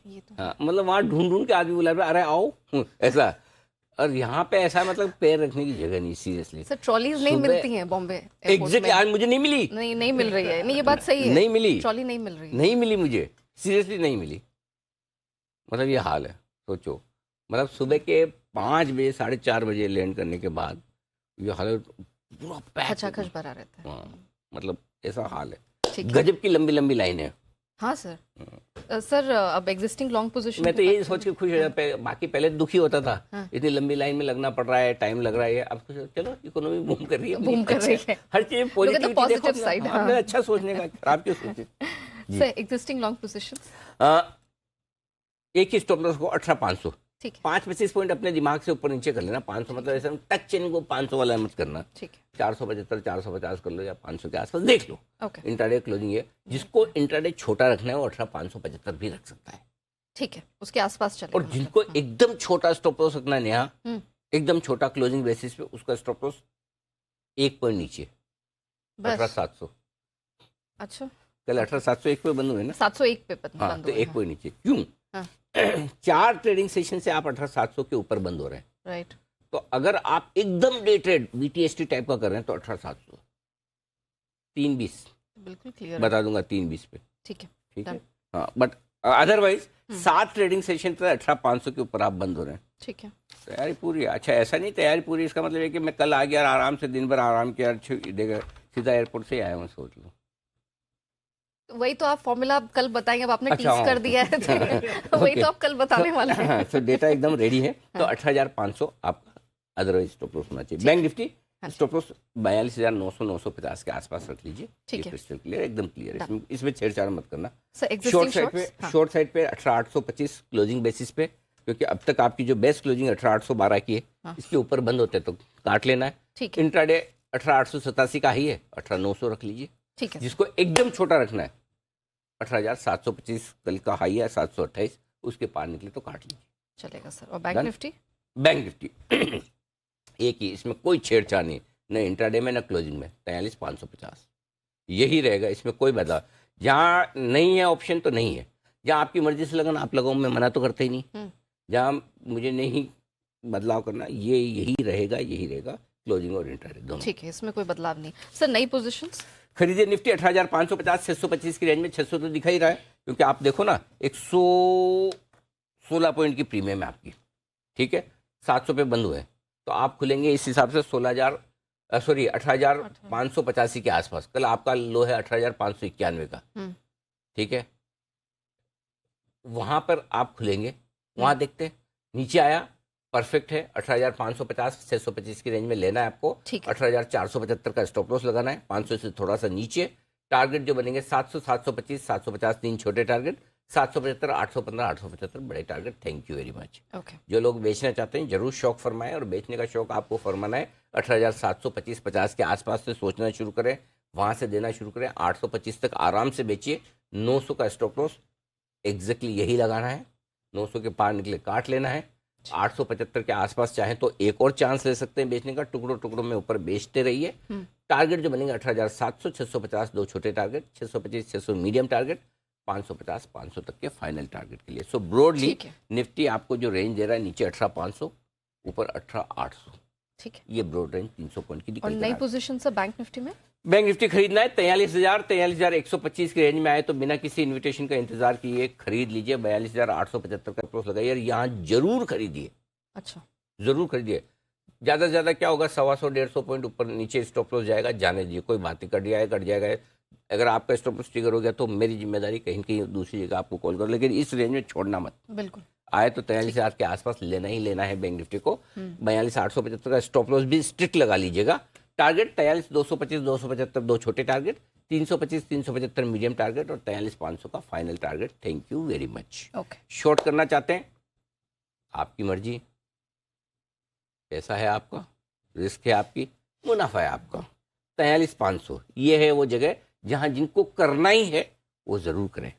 ये तो हाँ, मतलब वहाँ ढूंढ ढूंढ के आदमी बुला रहे, अरे आओ, ऐसा। और यहाँ पे ऐसा, मतलब पैर रखने की जगह नहीं, सीरियसली। सर ट्रॉलीज नहीं मिलती हैं बॉम्बे एयरपोर्ट एग्जैक्टली, में। आज मुझे नहीं मिली। नहीं मिल रही है। नहीं, ये बात सही है, नहीं मिली, ट्रॉली नहीं मिल रही है। नहीं मिली मुझे, सीरियसली नहीं मिली। मतलब ये हाल है, सोचो, मतलब सुबह के 5 बजे 4:30 बजे लैंड करने के बाद ये हाल है, पूरा पैक, खचाखच भरा रहता है। हाँ, मतलब ऐसा हाल है, ठीक है। गजब की लंबी लंबी लाइन है। हाँ सर। सर अब एग्जिस्टिंग लॉन्ग पोजीशन मैं तो यही सोच के खुश हो जाता, बाकी पहले दुखी होता था, हाँ। इतनी लंबी लाइन में लगना पड़ रहा है, टाइम लग रहा है, अब कुछ चलो इकोनॉमी बूम कर रही है, बूम कर रही है। हर चीज Look at the positive positive side, हाँ। आपने अच्छा सोचने का, खराब क्यों सोचे? सर एग्जिस्टिंग लॉन्ग पोजीशंस एक ही स्टॉप लॉस को 18,500, ठीक है, 5 बेसिस पॉइंट अपने दिमाग से ऊपर नीचे कर लेना। 500 मतलब ऐसा टच चेन को 500 वाला मत करना, ठीक है, 475 450 कर लो या 500 के आसपास देख लो। ओके, इंट्राडे क्लोजिंग है, जिसको इंट्राडे छोटा रखना है वो 18,575 भी रख सकता है। ठीक है, उसके आसपास चले। और जिनको एकदम छोटा स्टॉप लॉस रखना है नेहा, एकदम छोटा क्लोजिंग बेसिस पे, उसका स्टॉप लॉस 1 पॉइंट नीचे, 18,700। अच्छा, कल 18,701 पे बंद हुए ना, 701 पे हाँ, बंद तो हुए 1 पॉइंट नीचे क्यों? हाँ। 4 ट्रेडिंग सेशन से आप 18,700 के ऊपर बंद हो रहे हैं, राइट। तो अगर आप एकदम डे ट्रेड बीटीएसटी टाइप का कर रहे हैं तो 18,700, 320 बिल्कुल क्लियर बता दूंगा, 320 पे, ठीक है, ठीक है। done। हाँ, बट अदरवाइज 7 ट्रेडिंग सेशन पे 18,500 के ऊपर आप बंद हो रहे हैं, ठीक है, तैयारी पूरी है। अच्छा, ऐसा नहीं तैयारी पूरी, इसका मतलब है कि मैं कल आ गया और आराम से दिन भर आराम किया, देखा सीधा एयरपोर्ट से ही आया हूँ, सोच लो। वही तो आप फॉर्मूला कल बताएंगे, अब आपने अच्छा, टीज कर दिया है तो वही तो आप कल बताने वाले हैं। तो डेटा एकदम रेडी है, तो 18,500 आपका अदरवाइज स्टॉप लॉस होना चाहिए। बैंक निफ्टी स्टॉप लॉस 42,900 950 के आसपास रख लीजिए, ठीक है, क्रिस्टल क्लियर, एकदम क्लियर, इसमें छेड़छाड़ मत करना। शॉर्ट शॉर्ट साइड पे 18,825 क्लोजिंग बेसिस पे, क्योंकि अब तक आपकी जो बेस्ट क्लोजिंग 18,812 की है, इसके ऊपर बंद होते तो काट लेना है। ठीक है, इंट्राडे 18,887 का ही है, 18,900 रख लीजिए। ठीक है, जिसको एकदम छोटा रखना है 18,725 कल का हाई है, 728, उसके पार निकले तो काट लीजिए, चलेगा सर। और बैंक निफ्टी? बैंक निफ्टी एक ही, इसमें कोई छेड़छाड़ नहीं, न इंट्राडे में न क्लोजिंग में, 43,550 यही रहेगा, इसमें कोई बदलाव। जहाँ नहीं है ऑप्शन तो नहीं है, जहाँ आपकी मर्जी से लगाना आप लगाओ, मैं मना तो करते ही नहीं। जहाँ मुझे नहीं बदलाव करना, ये यही रहेगा क्लोजिंग और इंट्राडे दोनों, ठीक है, इसमें कोई बदलाव नहीं। सर नई पोजीशंस? खरीदे निफ्टी 18,550 625 की रेंज में, 600 तो दिखा ही रहा है, क्योंकि आप देखो ना 116 पॉइंट की प्रीमियम है आपकी, ठीक है, 700 पे बंद हुए, तो आप खुलेंगे इस हिसाब से 18,585 के आसपास। कल आपका लो है 18,591 का, ठीक है, वहां पर आप खुलेंगे, वहां देखते हैं नीचे आया, परफेक्ट है, 18,550 625 की रेंज में लेना है आपको। 18,475 का स्टॉप लॉस लगाना है, 500 से थोड़ा सा नीचे। टारगेट जो बनेंगे 700 725 750 3 छोटे टारगेट, 775 815 875 बड़े target. Thank you very much. जो लोग बेचना चाहते हैं जरूर शौक फरमाएं, और बेचने का शौक आपको फरमाना है 18,725 50 के आसपास से सोचना शुरू करें, वहां से देना शुरू करें, 825 तक आराम से बेचिए। 900 का स्टॉप लॉस एग्जैक्टली यही लगाना है, 900 के पार निकले काट लेना है। 875 के आसपास चाहे तो एक और चांस ले सकते हैं बेचने का, टुकड़ों टुकड़ों में ऊपर बेचते रहिए। टारगेट जो बनेंगे 18,700 650 दो छोटे टारगेट, 625 600 मीडियम टारगेट, 550 500 तक के फाइनल टारगेट के लिए। सो ब्रॉडली निफ्टी आपको जो रेंज दे रहा है, नीचे 18,500 ऊपर 18,800। ठीक है। ये ब्रॉड रेंज 300 पॉइंट की और निकल नई पोजीशन से बैंक निफ्टी में बैंक निफ्टी खरीदना है 43,125 की रेंज में आए तो बिना किसी इन्विटेशन का इंतजार किए खरीद लीजिए। 42,875 का क्लोज लगाइए और यहाँ जरूर खरीदिए। अच्छा, जरूर खरीदिए। ज्यादा से ज्यादा क्या होगा, 125-150 पॉइंट ऊपर नीचे स्टॉप लॉस जाएगा, जाने दीजिए, कोई बात नहीं, कट जाएगा। अगर आपका स्टॉप लॉस ट्रिगर हो गया तो मेरी जिम्मेदारी, कहीं कहीं दूसरी जगह आपको कॉल करो, लेकिन इस रेंज में छोड़ना मत। बिल्कुल। आए तो 43,000 के आसपास लेना ही लेना है बैंक निफ्टी को। 42,875 का स्टॉप लॉस भी स्ट्रिक्ट लगा लीजिएगा। टारगेट 43,225, 275 दो छोटे टारगेट, 325, 375 मीडियम टारगेट और 43,500 का final target. Thank you very much. Okay. Short करना चाहते हैं, आपकी मर्जी, पैसा है आपका, रिस्क है आपकी, मुनाफा है आपका। 43,500 ये है वो जगह जहां जिनको करना ही है वो जरूर करें।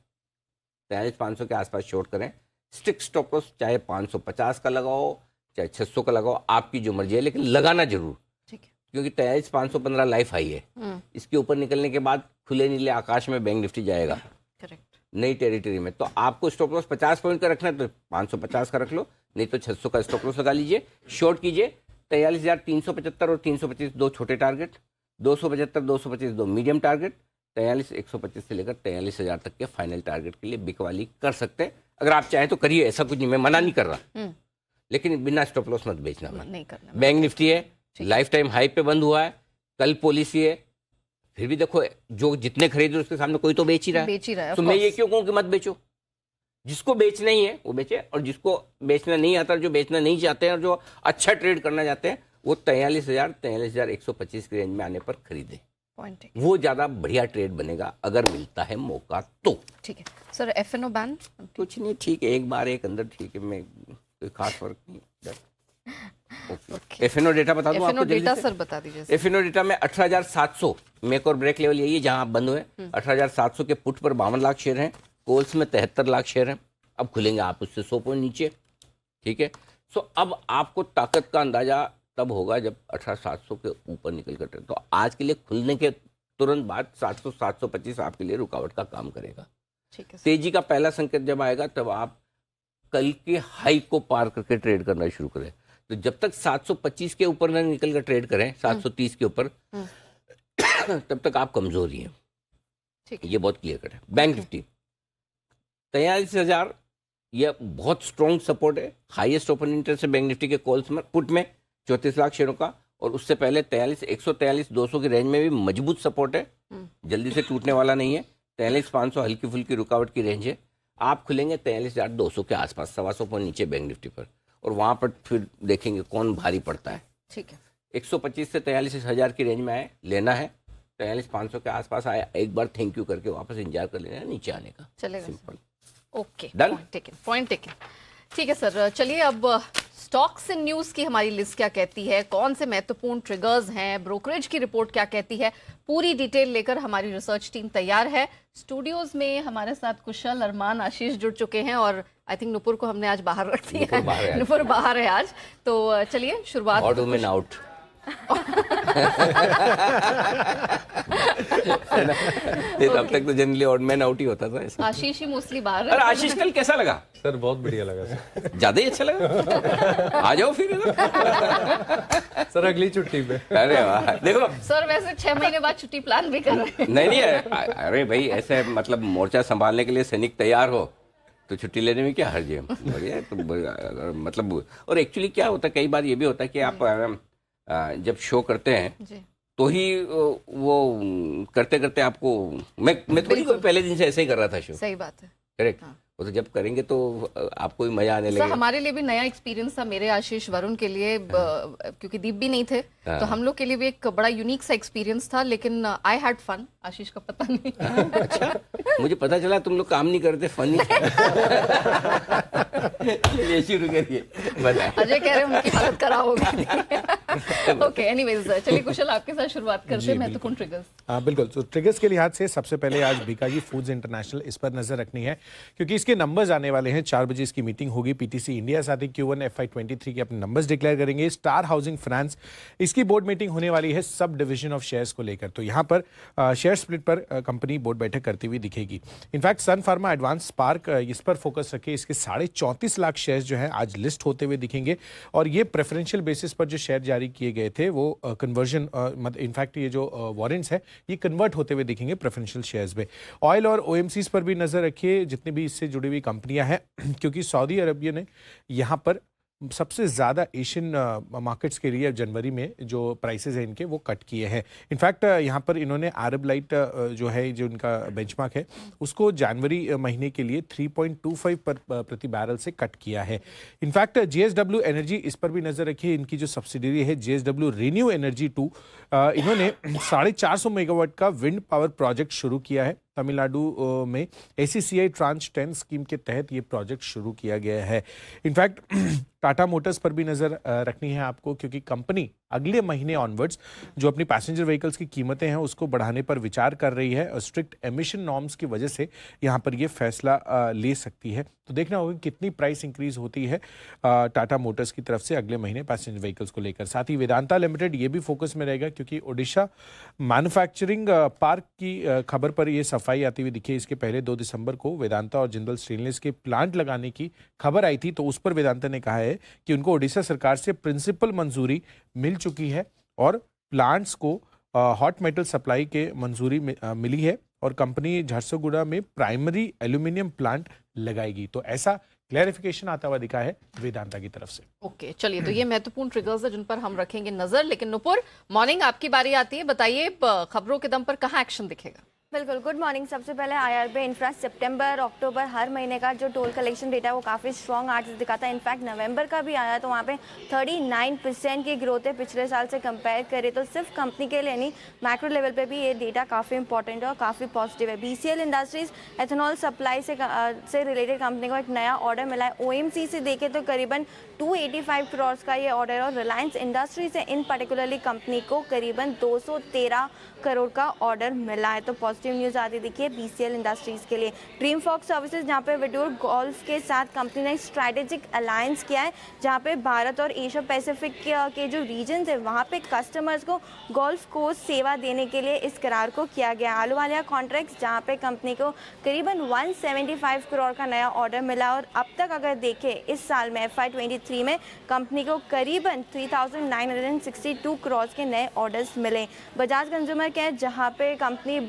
43,500 के आसपास शॉर्ट करें। स्ट्रिक्ट स्टॉप लॉस चाहे 550 का लगाओ चाहे 600 का लगाओ, आपकी जो मर्जी है, लेकिन लगाना जरूर। ठीक है। क्योंकि 43,515 लाइफ हाई है। इसके ऊपर निकलने के बाद खुले नीले आकाश में बैंक निफ्टी जाएगा। करेक्ट। नई टेरिटरी में। तो आपको स्टॉप लॉस 50 पॉइंट का रखना है तो 550 का रख लो, नहीं तो 600 का स्टॉप लॉस लगा लीजिए। शॉर्ट कीजिए 43,375 और 325 दो छोटे टारगेट, 275, 225 दो मीडियम टारगेट, 43,125 से लेकर 43,000 तक के फाइनल टारगेट के लिए बिकवाली कर सकते हैं। अगर आप चाहें तो करिए, ऐसा कुछ नहीं, मैं मना नहीं कर रहा, लेकिन बिना स्टॉप लॉस मत बेचना। नहीं करना। बैंक निफ्टी है, लाइफ टाइम हाई पे बंद हुआ है, कल पॉलिसी है, फिर भी देखो जो जितने खरीदे उसके सामने कोई तो बेच ही रहा है। तो मैं ये क्यों कहूँ कि मत बेचो। जिसको बेचना ही है वो बेचे, और जिसको बेचना नहीं आता, जो बेचना नहीं चाहते हैं और जो अच्छा ट्रेड करना चाहते हैं, वो 43,125 की रेंज में आने पर खरीदे। वो ज्यादा बढ़िया ट्रेड बनेगा अगर मिलता है मौका तो। ठीक है सर। एफएनओ बैन कुछ नहीं, ठीक है, एक बार एक अंदर, ठीक है, मैं कोई खास फर्क नहीं। एफएनओ डेटा बता दूं आपको डेटा सर बता दीजिए। एफएनओ डेटा में 18,700 मेक और ब्रेक लेवल यही है जहां आप बंद हुए। 18,700 के पुट पर 52 लाख शेयर हैं, कॉल्स में 73 लाख शेयर हैं। अब खुलेंगे आप उससे 100 पॉइंट नीचे। ठीक है। सो अब आपको ताकत का अंदाजा तब होगा जब 18,700 के ऊपर निकल कर, तो आज के लिए खुलने के तुरंत बाद 700, 725 आपके लिए रुकावट का काम करेगा। ठीक है। तेजी का पहला संकेत जब आएगा तब आप कल के हाई को पार करके ट्रेड करना शुरू करें। तो जब तक 725 के ऊपर ना निकल कर ट्रेड करें, 730 के ऊपर, तब तक आप कमजोर ही हैं। ठीक है। ये बहुत क्लियर कट है। बैंक निफ्टी 43,000 ये बहुत स्ट्रॉन्ग सपोर्ट है। हाईएस्ट ओपन इंटरेस्ट है बैंक निफ्टी के कॉल्स में, पुट में 34 लाख शेयरों का, और उससे पहले 143,200 की रेंज में भी मजबूत सपोर्ट है, जल्दी से टूटने वाला नहीं है। 43,500 हल्की फुल्की रुकावट की रेंज है। आप खुलेंगे 43,200 के आसपास, 125 पॉइंट नीचे बैंक निफ्टी पर, और वहां पर फिर देखेंगे कौन भारी पड़ता है। ठीक है। 125 से 43,000 की रेंज में आए, लेना है। 43,500 के आसपास आए, एक बार थैंक यू करके वापस इंतजार कर लेना है नीचे आने का। चलेगा। Simple. Okay, done. Point taken. ठीक है सर, चलिए अब स्टॉक्स इन न्यूज की हमारी लिस्ट क्या कहती है, कौन से महत्वपूर्ण ट्रिगर्स हैं, ब्रोकरेज की रिपोर्ट क्या कहती है, पूरी डिटेल लेकर हमारी रिसर्च टीम तैयार है। स्टूडियोज में हमारे साथ कुशल, अरमान, आशीष जुड़ चुके हैं, और आई थिंक नुपुर को हमने आज बाहर रख दिया है। नुपुर बाहर है आज। तो चलिए शुरुआत। Odd women out. अब तक तो जनरली ऑड मैन आउट ही होता था। आशीष ही मोस्टली बाहर है। अरे आशीष कल कैसा लगा सर? बहुत बढ़िया लगा सर, ज्यादा ही अच्छा लगा। आ जाओ फिर सर अगली छुट्टी पे। अरे वाह, देखो सर वैसे 6 महीने बाद छुट्टी प्लान भी कर रहे हैं। नहीं, अरे भाई ऐसे मतलब मोर्चा संभालने के लिए सैनिक तैयार हो तो छुट्टी लेने में क्या हर्ज है। बढ़िया। तो मतलब, और एक्चुअली क्या होता है, कई बार ये भी होता है कि आप जब शो करते हैं जी, तो ही वो करते करते आपको, मैं थोड़ी कोई पहले दिन से ऐसे ही कर रहा था शो। सही बात है। करेक्ट। हाँ। वो तो जब करेंगे तो आपको भी मजा आने सर लगेगा। हमारे लिए भी नया एक्सपीरियंस था, मेरे, आशीष, वरुण के लिए, क्योंकि दीप भी नहीं थे, तो हम लोग के लिए भी एक बड़ा यूनिक सा एक्सपीरियंस था, लेकिन आई हैड फन। आशीष का पता नहीं। अच्छा, मुझे पता चला तुम लोग काम नहीं करते, फनी। चलिए शुरू करिए। अजय कह रहे हैं उनकी हालत खराब हो गई। ओके, एनीवेज चलिए कुशल आपके साथ शुरुआत करते हैं महत्वपूर्ण ट्रिगर्स। हाँ बिल्कुल। तो ट्रिगर्स के लिहाज से सबसे पहले आज बीकाजी फूड्स इंटरनेशनल, इस पर नजर रखनी है क्योंकि इसके नंबर्स आने वाले हैं। 4 बजे इसकी मीटिंग होगी। पीटीसी इंडिया साथ ही Q1 FY23 के अपने नंबर्स डिक्लेयर करेंगे। स्टार हाउसिंग फाइनेंस, इसकी बोर्ड मीटिंग होने वाली है सब डिवीजन ऑफ शेयर्स को लेकर। तो यहाँ पर शेयर स्प्लिट पर कंपनी बोर्ड बैठक करती हुई दिखेगी। इनफैक्ट सन फार्मा, एडवांस, स्पार्क, इस पर फोकस रखे। इसके 34.5 लाख शेयर्स जो है आज लिस्ट होते हुए दिखेंगे, और ये प्रेफरेंशियल बेसिस पर जो शेयर जारी जारी किए गए थे वो कन्वर्जन मतलब इनफैक्ट ये जो वारंट्स है ये कन्वर्ट होते हुए दिखेंगे प्रेफरेंशियल शेयर्स में। ऑयल और ओएमसीज पर भी नजर रखिए, जितनी भी इससे जुड़ी हुई कंपनियां हैं क्योंकि सऊदी अरबिया ने यहाँ पर सबसे ज़्यादा एशियन मार्केट्स के लिए जनवरी में जो प्राइसेस हैं इनके वो कट किए हैं। इनफैक्ट यहाँ पर इन्होंने अरब लाइट जो है जो इनका बेंचमार्क है उसको जनवरी महीने के लिए 3.25 प्रति बैरल से कट किया है। इनफैक्ट जेएसडब्ल्यू एनर्जी, इस पर भी नज़र रखिए, इनकी जो सब्सिडरी है जेएसडब्ल्यू रिन्यू एनर्जी 2, इन्होंने 450 मेगावाट का विंड पावर प्रोजेक्ट शुरू किया है। तमिलनाडु में ACCI ट्रांच 10 स्कीम के तहत ये प्रोजेक्ट शुरू किया गया है। इनफैक्ट टाटा मोटर्स पर भी नज़र रखनी है आपको, क्योंकि कंपनी अगले महीने ऑनवर्ड्स जो अपनी पैसेंजर व्हीकल्स की कीमतें हैं उसको बढ़ाने पर विचार कर रही है और स्ट्रिक्ट एमिशन नॉर्म्स की वजह से यहाँ पर ये फैसला ले सकती है। तो देखना होगा कितनी प्राइस इंक्रीज होती है टाटा मोटर्स की तरफ से अगले महीने पैसेंजर व्हीकल्स को लेकर। साथ ही वेदांता लिमिटेड ये भी फोकस में रहेगा, क्योंकि ओडिशा मैन्युफैक्चरिंग पार्क की खबर पर ये सफाई आती हुई दिखी। इसके पहले 2 दिसंबर को वेदांता और जिंदल स्टेनलेस के प्लांट लगाने की खबर आई थी, तो उस पर वेदांता ने कहा है कि उनको ओडिशा सरकार से प्रिंसिपल मंजूरी मिल चुकी है और प्लांट्स को हॉट मेटल सप्लाई के मंजूरी मिली है और कंपनी झारसुगुड़ा में प्राइमरी एल्यूमिनियम प्लांट लगाएगी। तो ऐसा क्लैरिफिकेशन आता हुआ दिखा है वेदांता की तरफ से। ओके, चलिए, तो ये महत्वपूर्ण ट्रिगर्स है जिन पर हम रखेंगे नजर। लेकिन नुपुर, मॉर्निंग आपकी बारी आती है, बताइए खबरों के दम पर कहाँ एक्शन दिखेगा? बिल्कुल, गुड मॉर्निंग। सबसे पहले आईआरबी इंफ्रा सितंबर अक्टूबर हर महीने का जो टोल कलेक्शन डेटा है वो काफ़ी स्ट्रॉन्ग आर्ट्स दिखाता है। इनफैक्ट नवंबर का भी आया तो वहाँ पे 39% की ग्रोथ है पिछले साल से कंपेयर करें तो। सिर्फ कंपनी के लिए नहीं, मैक्रो लेवल पे भी ये डेटा काफ़ी इंपॉर्टेंट है और काफ़ी पॉजिटिव है। BCL इंडस्ट्रीज एथेनॉल सप्लाई से रिलेटेड कंपनी को एक नया ऑर्डर मिला है। OMC से देखें तो करीबन 285 करोड़ का ये ऑर्डर, और रिलायंस इंडस्ट्री से इन पर्टिकुलरली कंपनी को करीबन 213 करोड़ का ऑर्डर मिला है। तो पॉजिटिव न्यूज़ आती दिखी है BCL इंडस्ट्रीज के लिए। ड्रीम फॉक्स सर्विसेज, जहाँ पे विडोर गोल्फ के साथ कंपनी ने स्ट्रैटेजिक अलायंस किया है, जहाँ पे भारत और एशिया पैसिफिक के जो रीजन है वहाँ पे कस्टमर्स को गोल्फ कोर्स सेवा देने के लिए इस करार को किया गया। आलूवालिया कॉन्ट्रैक्ट्स, जहाँ पे कंपनी को करीबन 175 करोड़ का नया ऑर्डर मिला, और अब तक अगर देखें इस साल में FY23 में कंपनी को करीबन 3962 करोड़ के नए ऑर्डर्स मिले। बजाज कंज्यूमर केयर, जहाँ पे कंपनी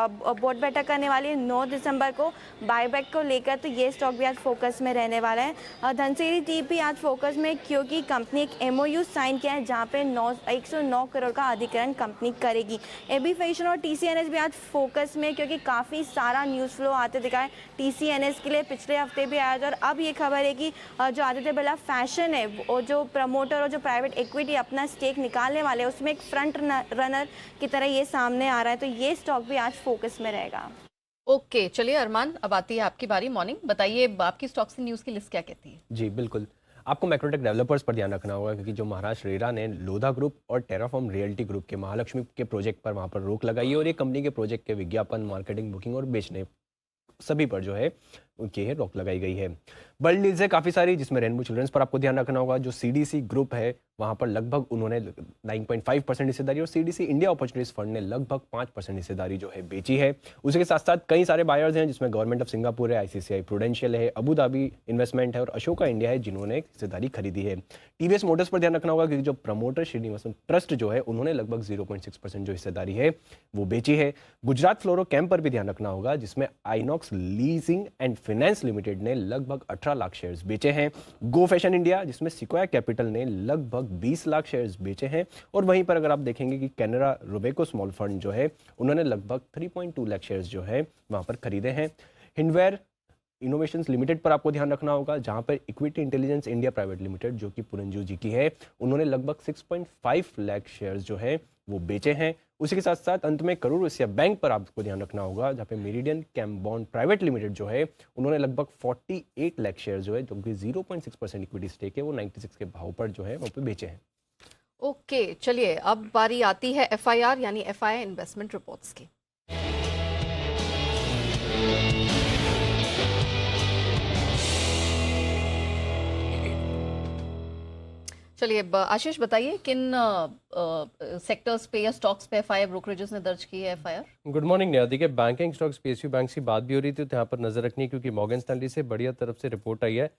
बोर्ड बैठक करने वाली है 9 दिसंबर को बायबैक को लेकर, तो ये स्टॉक भी आज फोकस में रहने वाला है। धनसिरी टीपी आज फोकस में, क्योंकि कंपनी एक MOU साइन किया है जहाँ पे 109 करोड़ का अधिग्रहण कंपनी करेगी। एबी फैशन और TCNS भी आज फोकस में, क्योंकि काफ़ी सारा न्यूज़ फ्लो आते दिखा है TCNS के लिए। पिछले हफ्ते भी आया था, और अब ये खबर है कि जो आदित्य बिरला फैशन है वो जो प्रमोटर और जो प्राइवेट इक्विटी अपना स्टेक निकालने वाले हैं उसमें एक फ्रंट रनर की तरह ये सामने आ रहा है। तो ये स्टॉक भी आज फोकस में रहेगा। ओके, चलिए अरमान, अब आती है आपकी बारी। मॉर्निंग, बताइए आपकी स्टॉक्स की न्यूज़ की लिस्ट क्या कहती है? जी बिल्कुल, आपको मैक्रोटेक डेवलपर्स पर ध्यान रखना होगा, क्योंकि जो महाराष्ट्र रेरा ने लोधा ग्रुप और टेराफॉर्म रियल्टी ग्रुप के महालक्ष्मी के प्रोजेक्ट पर वहाँ पर रोक लगाई है, और ये कंपनी के प्रोजेक्ट के विज्ञापन, मार्केटिंग, बुकिंग और बेचने सभी पर जो है उनकी रोक लगाई गई है। बड़ी न्यूज़ है काफ़ी सारी, जिसमें रेनबो चिल्ड्रंस पर आपको ध्यान रखना होगा। जो CDC ग्रुप है वहाँ पर लगभग उन्होंने 9.5% हिस्सेदारी, और CDC इंडिया अपॉर्चुनिटीज फंड ने लगभग 5% हिस्सेदारी जो है बेची है। उसी के साथ साथ कई सारे बायर्स हैं, जिसमें गवर्नमेंट ऑफ सिंगापुर है, ICICI प्रूडेंशियल है, अबू धाबी इन्वेस्टमेंट है और अशोका इंडिया है, जिन्होंने हिस्सेदारी खरीदी है। TVS मोटर्स पर ध्यान रखना होगा, क्योंकि जो प्रमोटर श्रीनिवासन ट्रस्ट जो है उन्होंने लगभग 0.6% जो हिस्सेदारी है वो बेची है। गुजरात फ्लोरो कैम्प पर भी ध्यान रखना होगा, जिसमें Inox leasing and finance limited ने लगभग 18 लाख शेयर्स बेचे हैं। गो फैशन इंडिया, जिसमें सिक्वाया कैपिटल ने लगभग 20 लाख शेयर्स बेचे हैं, और वहीं पर अगर आप देखेंगे कि कैनरा रोबेको स्मॉल फंड जो है उन्होंने लगभग 3.2 लाख शेयर्स जो है वहां पर खरीदे हैं। हिंडवेयर इनोवेशंस लिमिटेड पर आपको ध्यान रखना होगा, जहां पर equity intelligence India private limited, जो कि पुरंजू जी की है, उन्होंने लगभग 6.5 लाख शेयर्स जो है वो बेचे हैं। उसी के साथ साथ अंत में करूर वैश्य बैंक पर आपको ध्यान रखना होगा, जहाँ पे मेरिडियन कैम्बॉन्ड प्राइवेट लिमिटेड जो है उन्होंने लगभग 48 लाख शेयर जो है, जो कि 0.6% इक्विटी स्टेक है, वो 96 के भाव पर जो है वहाँ पे बेचे हैं। ओके, चलिए अब बारी आती है FIR यानी FII इन्वेस्टमेंट रिपोर्ट्स की। चलिए आशीष, बताइए किन सेक्टर्स पे या स्टॉक्स पे FII ब्रोकरेजेस ने दर्ज की है FIR? Good morning Neha. देखिए, बैंकिंग स्टॉक्स PSU बैंक की बात भी हो रही थी, तो यहाँ पर नजर रखनी है, क्योंकि मॉर्गन स्टैनली से बढ़िया तरफ से रिपोर्ट आई है।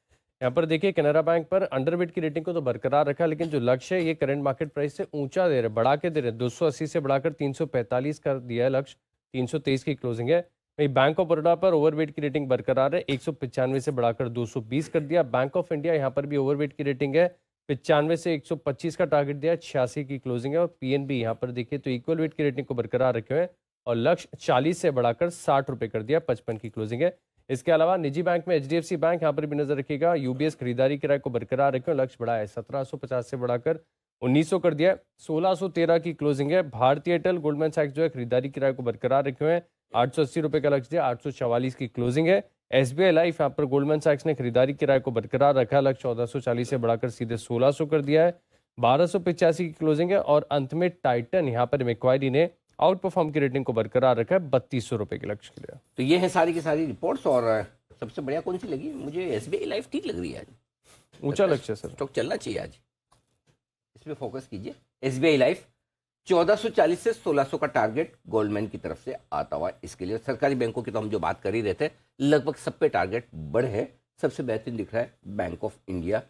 यहाँ पर देखिए कैनरा बैंक पर अंडरवेट की रेटिंग को तो बरकरार रखा, लेकिन जो लक्ष्य है ये करंट मार्केट प्राइस से ऊंचा दे रहे, बढ़ा के दे रहे, 280 से बढ़ाकर 345 कर दिया है लक्ष्य, 323 की क्लोजिंग है। वही बैंक ऑफ बड़ौदा पर ओवरवेट की रेटिंग बरकरार है, 195 से बढ़ाकर 220 कर दिया। बैंक ऑफ इंडिया यहाँ पर भी ओवरवेट की रेटिंग है, 95 से 125 का टारगेट दिया, 86 की क्लोजिंग है। और पीएनबी यहाँ पर देखिए तो इक्वल वेट की रेटिंग को बरकरार रखे हुए हैं और लक्ष्य 40 से बढ़ाकर 60 रुपए कर दिया, 55 की क्लोजिंग है। इसके अलावा निजी बैंक में एचडीएफसी बैंक यहाँ पर भी नजर रखिएगा, यूबीएस खरीदारी किराए को बरकरार रखे, लक्ष्य बढ़ा है 1750 से बढ़ाकर 1900 कर दिया है, 1613 की क्लोजिंग है। भारतीय एयरटेल गोल्डमैन सैक्स जो है खरीदारी किराए को बरकरार रखे हुए हैं, 880 रुपए का लक्ष्य दिया, 844 की क्लोजिंग है। एसबीआई लाइफ यहाँ पर गोल्डमैन सैक्स ने खरीदारी किराए को बरकरार रखा, लक्ष्य 1440 से बढ़ाकर सीधे 1600 कर दिया है, 1285 की क्लोजिंग है। और अंत में टाइटन यहाँ पर मैक्वायरी ने आउट परफॉर्म की रेटिंग को बरकरार रखा है, 3200 रुपए के लक्ष्य के लिए। तो ये है सारी की सारी रिपोर्ट्स। और सबसे बढ़िया कौन सी लगी? मुझे एसबीआई लाइफ ठीक लग रही है आज, ऊंचा लक्ष्य सर, स्टॉक चलना चाहिए आज, इस पे फोकस कीजिए। एसबीआई लाइफ 1440 से 1600 का टारगेट गोल्डमैन की तरफ से आता हुआ, इसके लिए सरकारी बैंकों की तो हम जो बात कर ही रहे थे, लगभग सब पे टारगेट बढ़े हैं। सबसे बेहतरीन दिख रहा है बैंक ऑफ इंडिया,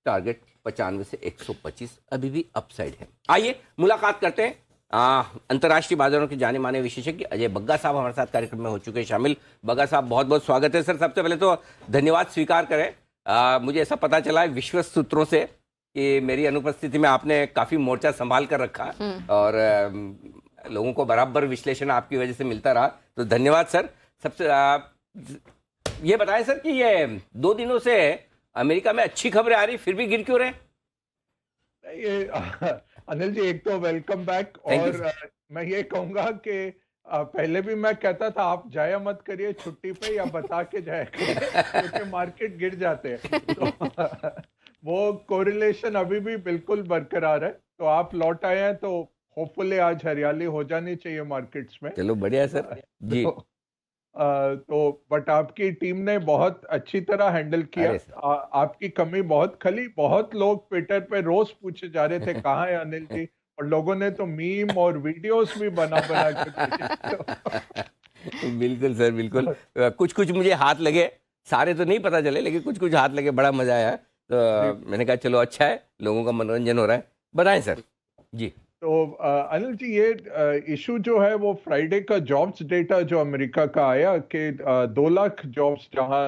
टारगेट 95 से 125, अभी भी अपसाइड है। आइए मुलाकात करते हैं अंतर्राष्ट्रीय बाजारों के जाने माने विशेषज्ञ अजय बग्गा साहब हमारे साथ कार्यक्रम में हो चुके हैं शामिल। बग्गा साहब बहुत बहुत स्वागत है सर। सबसे पहले तो धन्यवाद स्वीकार करें, मुझे ऐसा पता चला है विश्वस्त सूत्रों से कि मेरी अनुपस्थिति में आपने काफी मोर्चा संभाल कर रखा और लोगों को बराबर विश्लेषण आपकी वजह से मिलता रहा, तो धन्यवाद सर। सबसे ये बताएं सर कि ये 2 दिनों से अमेरिका में अच्छी खबरें आ रही, फिर भी गिर क्यों रहे? ये अनिल जी, एक तो वेलकम बैक। और मैं ये कहूंगा कि पहले भी मैं कहता था आप जाया मत करिए छुट्टी पे, या बता के जाया करिए क्योंकि मार्केट गिर जाते हैं। तो वो कोरिलेशन अभी भी बिल्कुल बरकरार है। तो आप लौट आए हैं तो होपफुली आज हरियाली हो जानी चाहिए मार्केट्स में। चलो बढ़िया सर जी। तो बट आपकी टीम ने बहुत अच्छी तरह हैंडल किया। आपकी कमी बहुत खली। बहुत लोग ट्विटर पे रोज पूछे जा रहे थे कहाँ है अनिल जी, और लोगों ने तो मीम और वीडियोस भी बना के भेजे। बिल्कुल सर बिल्कुल। कुछ कुछ मुझे हाथ लगे, सारे तो नहीं पता चले लेकिन कुछ कुछ हाथ लगे, बड़ा मजा आया। तो मैंने कहा चलो अच्छा है, लोगों का मनोरंजन हो रहा है। बताएं सर जी। तो अनिल जी, ये इशू जो है वो फ्राइडे का जॉब्स डेटा जो अमेरिका का आया कि 2 लाख जॉब्स जहां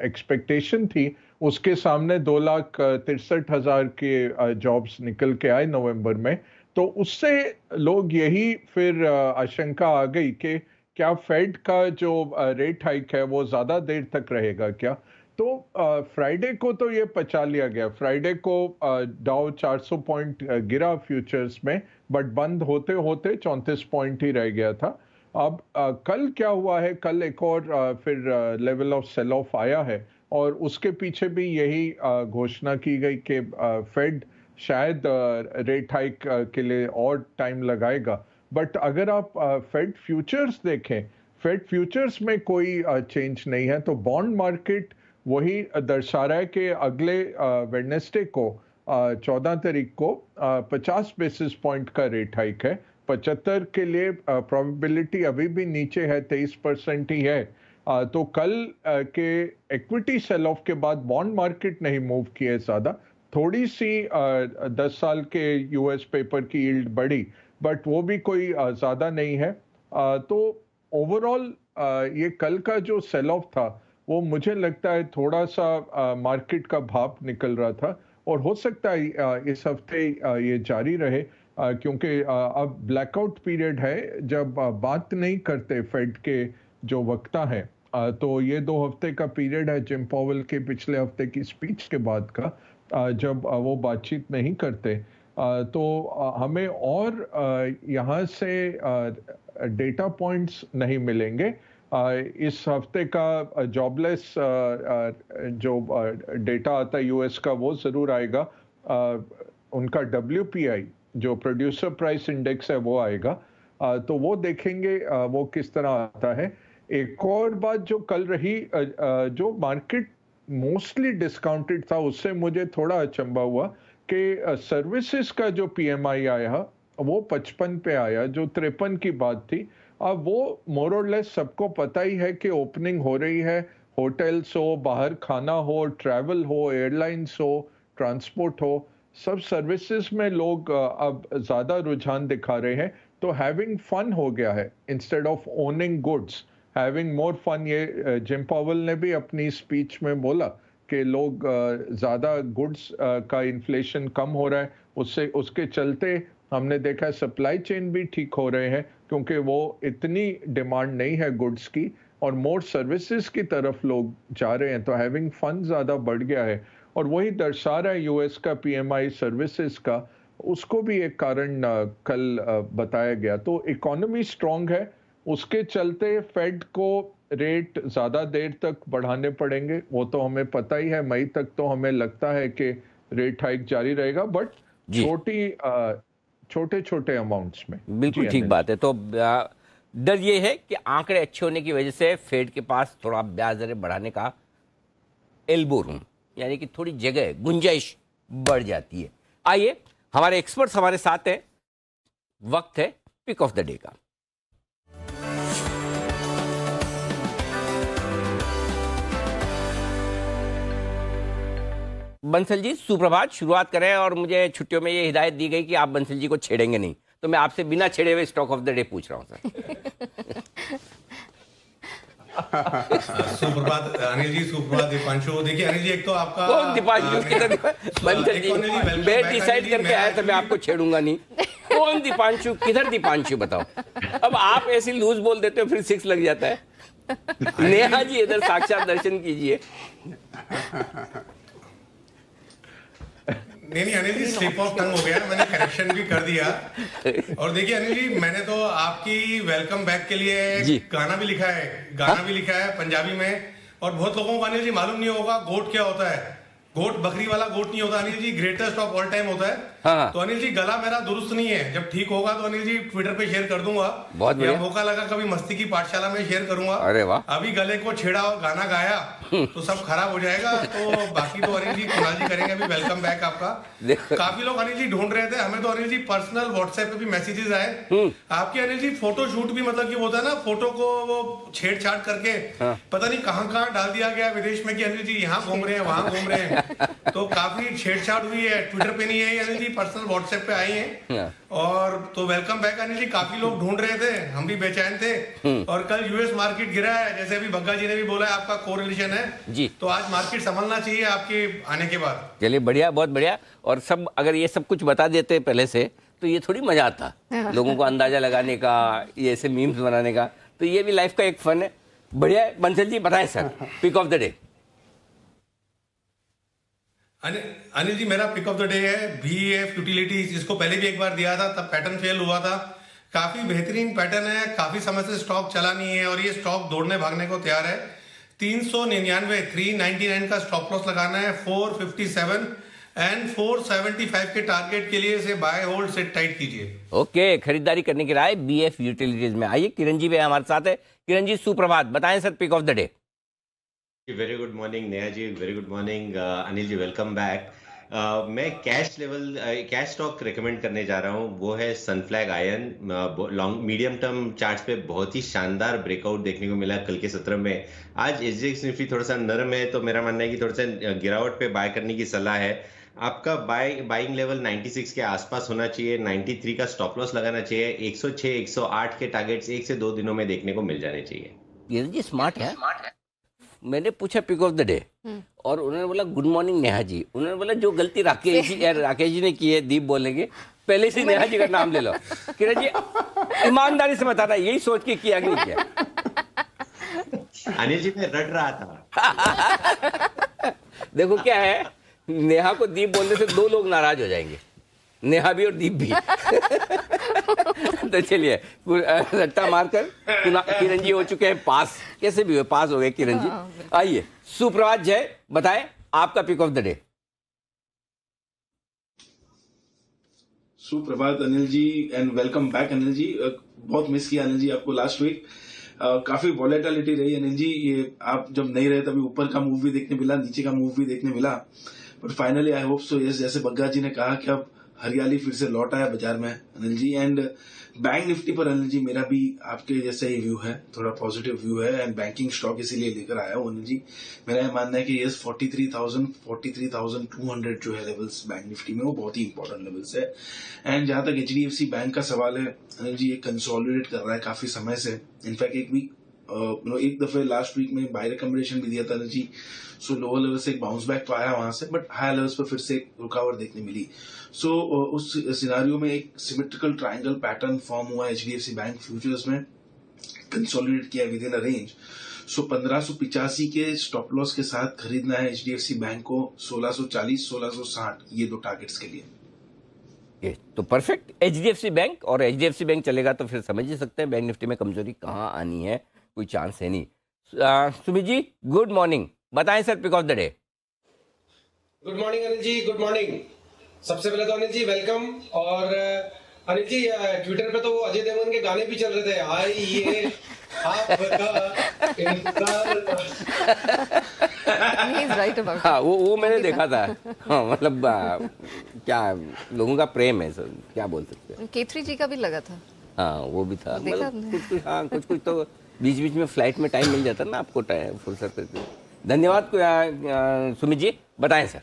एक्सपेक्टेशन थी, उसके सामने 2,63,000 के जॉब्स निकल के आए नवंबर में। तो उससे लोग यही फिर आशंका आ गई कि क्या फेड का जो रेट हाइक है वो ज्यादा देर तक रहेगा क्या। तो फ्राइडे को तो ये पचा लिया गया। फ्राइडे को डाउ 400 पॉइंट गिरा फ्यूचर्स में, बट बंद होते होते 34 पॉइंट ही रह गया था। अब कल क्या हुआ है, कल एक और फिर लेवल ऑफ सेल ऑफ आया है और उसके पीछे भी यही घोषणा की गई कि फेड शायद रेट हाइक के लिए और टाइम लगाएगा। बट अगर आप फेड फ्यूचर्स देखें, फेड फ्यूचर्स में कोई चेंज नहीं है। तो बॉन्ड मार्केट वही दर्शा रहा है कि अगले वेडनेसडे को 14 तारीख को 50 बेसिस पॉइंट का रेट हाइक है। 75 के लिए प्रोबेबिलिटी अभी भी नीचे है, 23% ही है। तो कल के इक्विटी सेल ऑफ के बाद बॉन्ड मार्केट नहीं मूव किए ज्यादा। थोड़ी सी 10 साल के यूएस पेपर की यील्ड बढ़ी, बट वो भी कोई ज्यादा नहीं है। तो ओवरऑल ये कल का जो सेल ऑफ था वो मुझे लगता है थोड़ा सा मार्केट का भाप निकल रहा था, और हो सकता है इस हफ्ते ये जारी रहे, क्योंकि अब ब्लैकआउट पीरियड है जब बात नहीं करते फेड के जो वक्ता हैं। तो ये 2 हफ्ते का पीरियड है जिम पॉवेल के पिछले हफ्ते की स्पीच के बाद का, जब वो बातचीत नहीं करते। तो हमें और यहाँ से डेटा पॉइंट्स नहीं मिलेंगे। इस हफ्ते का जॉबलेस जो डेटा आता है यूएस का वो जरूर आएगा। उनका WPI जो प्रोड्यूसर प्राइस इंडेक्स है वो आएगा। तो वो देखेंगे वो किस तरह आता है। एक और बात जो कल रही, जो मार्केट मोस्टली डिस्काउंटेड था, उससे मुझे थोड़ा अचंभा हुआ कि सर्विसेज का जो PMI आया वो 55 पे आया, जो 53 की बात थी। अब वो मोर और लेस सबको पता ही है कि ओपनिंग हो रही है, होटल्स हो, बाहर खाना हो, ट्रैवल हो, एयरलाइंस हो, ट्रांसपोर्ट हो, सब सर्विसेज में लोग अब ज़्यादा रुझान दिखा रहे हैं। तो हैविंग फन हो गया है instead of owning goods, having more fun. ये जिम पावेल ने भी अपनी स्पीच में बोला कि लोग ज़्यादा गुड्स का इन्फ्लेशन कम हो रहा है, उसके चलते हमने देखा सप्लाई चेन भी ठीक हो रहे हैं, क्योंकि वो इतनी डिमांड नहीं है गुड्स की और मोर सर्विसेज की तरफ लोग जा रहे हैं। तो हैविंग फन ज़्यादा बढ़ गया है और वही दर्शा रहा है यूएस का पीएमआई सर्विसेज का, उसको भी एक कारण कल बताया गया। तो इकोनॉमी स्ट्रांग है, उसके चलते फेड को रेट ज़्यादा देर तक बढ़ाने पड़ेंगे, वो तो हमें पता ही है। मई तक तो हमें लगता है कि रेट हाइक जारी रहेगा, बट छोटे छोटे अमाउंट्स में। बिल्कुल ठीक बात है। तो डर ये है कि आंकड़े अच्छे होने की वजह से फेड के पास थोड़ा ब्याज दरें बढ़ाने का एल्बो रूम, यानी कि थोड़ी जगह, गुंजाइश बढ़ जाती है। आइए, हमारे एक्सपर्ट्स हमारे साथ हैं, वक्त है पिक ऑफ द डे का। बंसल जी सुप्रभात, शुरुआत करें। और मुझे छुट्टियों में ये हिदायत दी गई कि आप बंसल जी को छेड़ेंगे नहीं, तो मैं आपसे बिना छेड़े हुए स्टॉक ऑफ द डे पूछ रहा हूं सर। सुप्रभात अनिल जी, सुप्रभात दीपांशु। देखिए अनिल जी, एक तो आपका कौन दीपांशु? बंसल जी, मैं डिसाइड करके आया था मैं आपको छेड़ूंगा नहीं। कौन दीपांशु? किधर दीपांशु बताओ। अब आप ऐसी लूज बोल देते हो फिर 6 लग जाता है। नेहा जी इधर साक्षात दर्शन कीजिए। नहीं Anil ji, slip of tongue हो गया, मैंने करेक्शन भी कर दिया। और देखिए अनिल जी, मैंने तो आपकी वेलकम बैक के लिए गाना भी लिखा है, पंजाबी में। और बहुत लोगों को अनिल जी मालूम नहीं होगा गोट क्या होता है। गोट बकरी वाला गोट नहीं होता Anil ji, greatest of all time होता है। हाँ। तो अनिल जी गला मेरा दुरुस्त नहीं है, जब ठीक होगा तो अनिल जी ट्विटर पे शेयर कर दूंगा। बहुत बढ़िया। मौका लगा कभी मस्ती की पाठशाला में शेयर करूंगा। अरे वाह। अभी गले को छेड़ा और गाना गाया तो सब खराब हो जाएगा। तो बाकी तो अनिल जी कुणाल जी करेंगे अभी वेलकम बैक आपका। काफी लोग अनिल जी ढूंढ रहे थे, हमें तो अनिल जी पर्सनल व्हाट्सएप पे भी मैसेजेस आए आपके अनिल जी। फोटो शूट भी मतलब कि होता है ना, फोटो को वो छेड़छाड़ करके पता नहीं कहाँ कहाँ डाल दिया गया विदेश में कि अनिल जी यहाँ घूम रहे हैं, वहां घूम रहे हैं। तो काफी छेड़छाड़ हुई है, ट्विटर पे नहीं है अनिल जी, पर्सनल व्हाट्सएप पे आई है। और तो वेलकम बैक अनिल जी, काफी लोग ढूंढ रहे थे, हम भी बेचैन थे। और कल यूएस मार्केट गिरा है, जैसे अभी बग्गा जी ने भी बोला है, आपका कोरिलेशन है जी। तो आज मार्केट संभलना चाहिए आपके आने के बाद। चलिए बढ़िया, बहुत बढ़िया। और सब अगर ये सब कुछ बता देते पहले से तो ये थोड़ी मजा आता लोगों को अंदाजा लगाने का, ये ऐसे मीम्स बनाने का। तो ये भी लाइफ का एक फन है। बढ़िया है। बंसल जी बताएं sir, pick of the day. Anil ji मेरा पिक ऑफ द डे है VF यूटिलिटीज। इसको पहले भी एक बार दिया था, तब पैटर्न फेल हुआ था। काफी बेहतरीन पैटर्न है, काफी समय से स्टॉक चला नहीं है और ये स्टॉक दौड़ने भागने को तैयार है। 399 399 का स्टॉप लॉस लगाना है, 457 एंड 475 के टारगेट के लिए इसे बाय होल्ड सेट टाइट कीजिए। ओके, खरीदारी करने की राय BF यूटिलिटीज में। आइए किरण जी भी हमारे साथ है। किरण जी सुप्रभात, बताएं sir pick of the day. Very good morning Neha ji, very good morning Anil ji, welcome back. मैं कैश स्टॉक रेकमेंड करने जा रहा हूँ, वो है Sunflag Iron. Long medium term charts पे बहुत ही शानदार ब्रेकआउट देखने को मिला कल के सत्र में। आज SGX निफ्टी थोड़ा सा नरम है, तो मेरा मानना है कि थोड़ा सा गिरावट पे बाय करने की सलाह है। आपका बाइंग लेवल 96 के आसपास होना चाहिए, 93 का स्टॉप लॉस लगाना चाहिए, 106 108 के टारगेट्स 1 से 2 दिनों में देखने को मिल जाने चाहिए। किरण जी स्मार्ट है। मैंने पूछा पिक ऑफ द डे और उन्होंने बोला गुड मॉर्निंग नेहा जी। उन्होंने बोला जो गलती राकेश जी ने की है, दीप बोलेंगे, पहले से नेहा जी का नाम ले लो। किरण जी ईमानदारी से बताना, यही सोच के किया कि नहीं किया? अनिल जी मैं रट रहा था। देखो क्या है, नेहा को दीप बोलने से 2 लोग नाराज हो जाएंगे, नेहा भी और दीप भी। तो चलिए रट्टा मारकर किरण जी हो चुके हैं पास, कैसे भी हुए पास हो गए किरण जी। आइए सुप्रभात जय, बताएं आपका पिक ऑफ द डे। सुप्रभात Anil ji and welcome back Anil ji. बहुत मिस किया अनिल जी आपको लास्ट वीक। काफी वॉलेटिलिटी रही अनिल जी, ये आप जब नहीं रहे तभी ऊपर का मूव भी देखने मिला, नीचे का मूव भी देखने मिला, but finally I hope so yes, जैसे बग्गा जी ने कहा कि अब हरियाली फिर से लौट आया बाजार में Anil ji. And bank Nifty पर अनिल जी मेरा भी आपके जैसा ही व्यू है, थोड़ा पॉजिटिव व्यू है एंड बैंकिंग स्टॉक इसीलिए लेकर आया हूँ अनिल जी। मेरा यह मानना है कि यस 43,200 जो है लेवल्स बैंक निफ्टी में वो बहुत ही इंपॉर्टेंट लेवल्स है। एंड जहां तक HDFC बैंक का सवाल है अनिल जी, ये कंसोलिडेट कर रहा है काफी समय से। इनफैक्ट एक दफे लास्ट वीक में बाय रिकमेंडेशन भी दिया था अनिल जी। सो लोअर लेवल से एक बाउंस बैक तो आया वहां से, बट हायर लेवल्स पर फिर से एक रुकावट देखने मिली। सो उस सिनारियो में एक सिमेट्रिकल ट्रायंगल पैटर्न फॉर्म हुआ HDFC बैंक फ्यूचर्स में, कंसोलिडेट किया विद इन अ रेंज। सो 1585 के स्टॉप लॉस के साथ खरीदना है HDFC बैंक को 1640 1660 ये दो टारगेट्स के लिए। ये तो परफेक्ट HDFC बैंक, और HDFC बैंक चलेगा तो फिर समझ ही सकते हैं बैंक निफ्टी में कमजोरी कहाँ आनी है, कोई चांस है नहीं। सुमित जी गुड मॉर्निंग, बताएं sir pick of the day. Good morning Anil ji, good morning. सबसे पहले तो अनिल जी वेलकम। और अनिल जी ट्विटर पे तो अजय देवगन के गाने भी चल रहे थे, आइए आपका इंतजार। हाँ वो मैंने देखा था। हाँ मतलब क्या लोगों का प्रेम है सर, क्या बोल सकते हैं। K3 जी का भी लगा था। हाँ वो भी था, देखा मतलब कुछ तो बीच बीच में फ्लाइट में टाइम मिल जाता ना आपको, टाइम फुर्सत रहती। धन्यवाद सुमित जी, बताएं सर।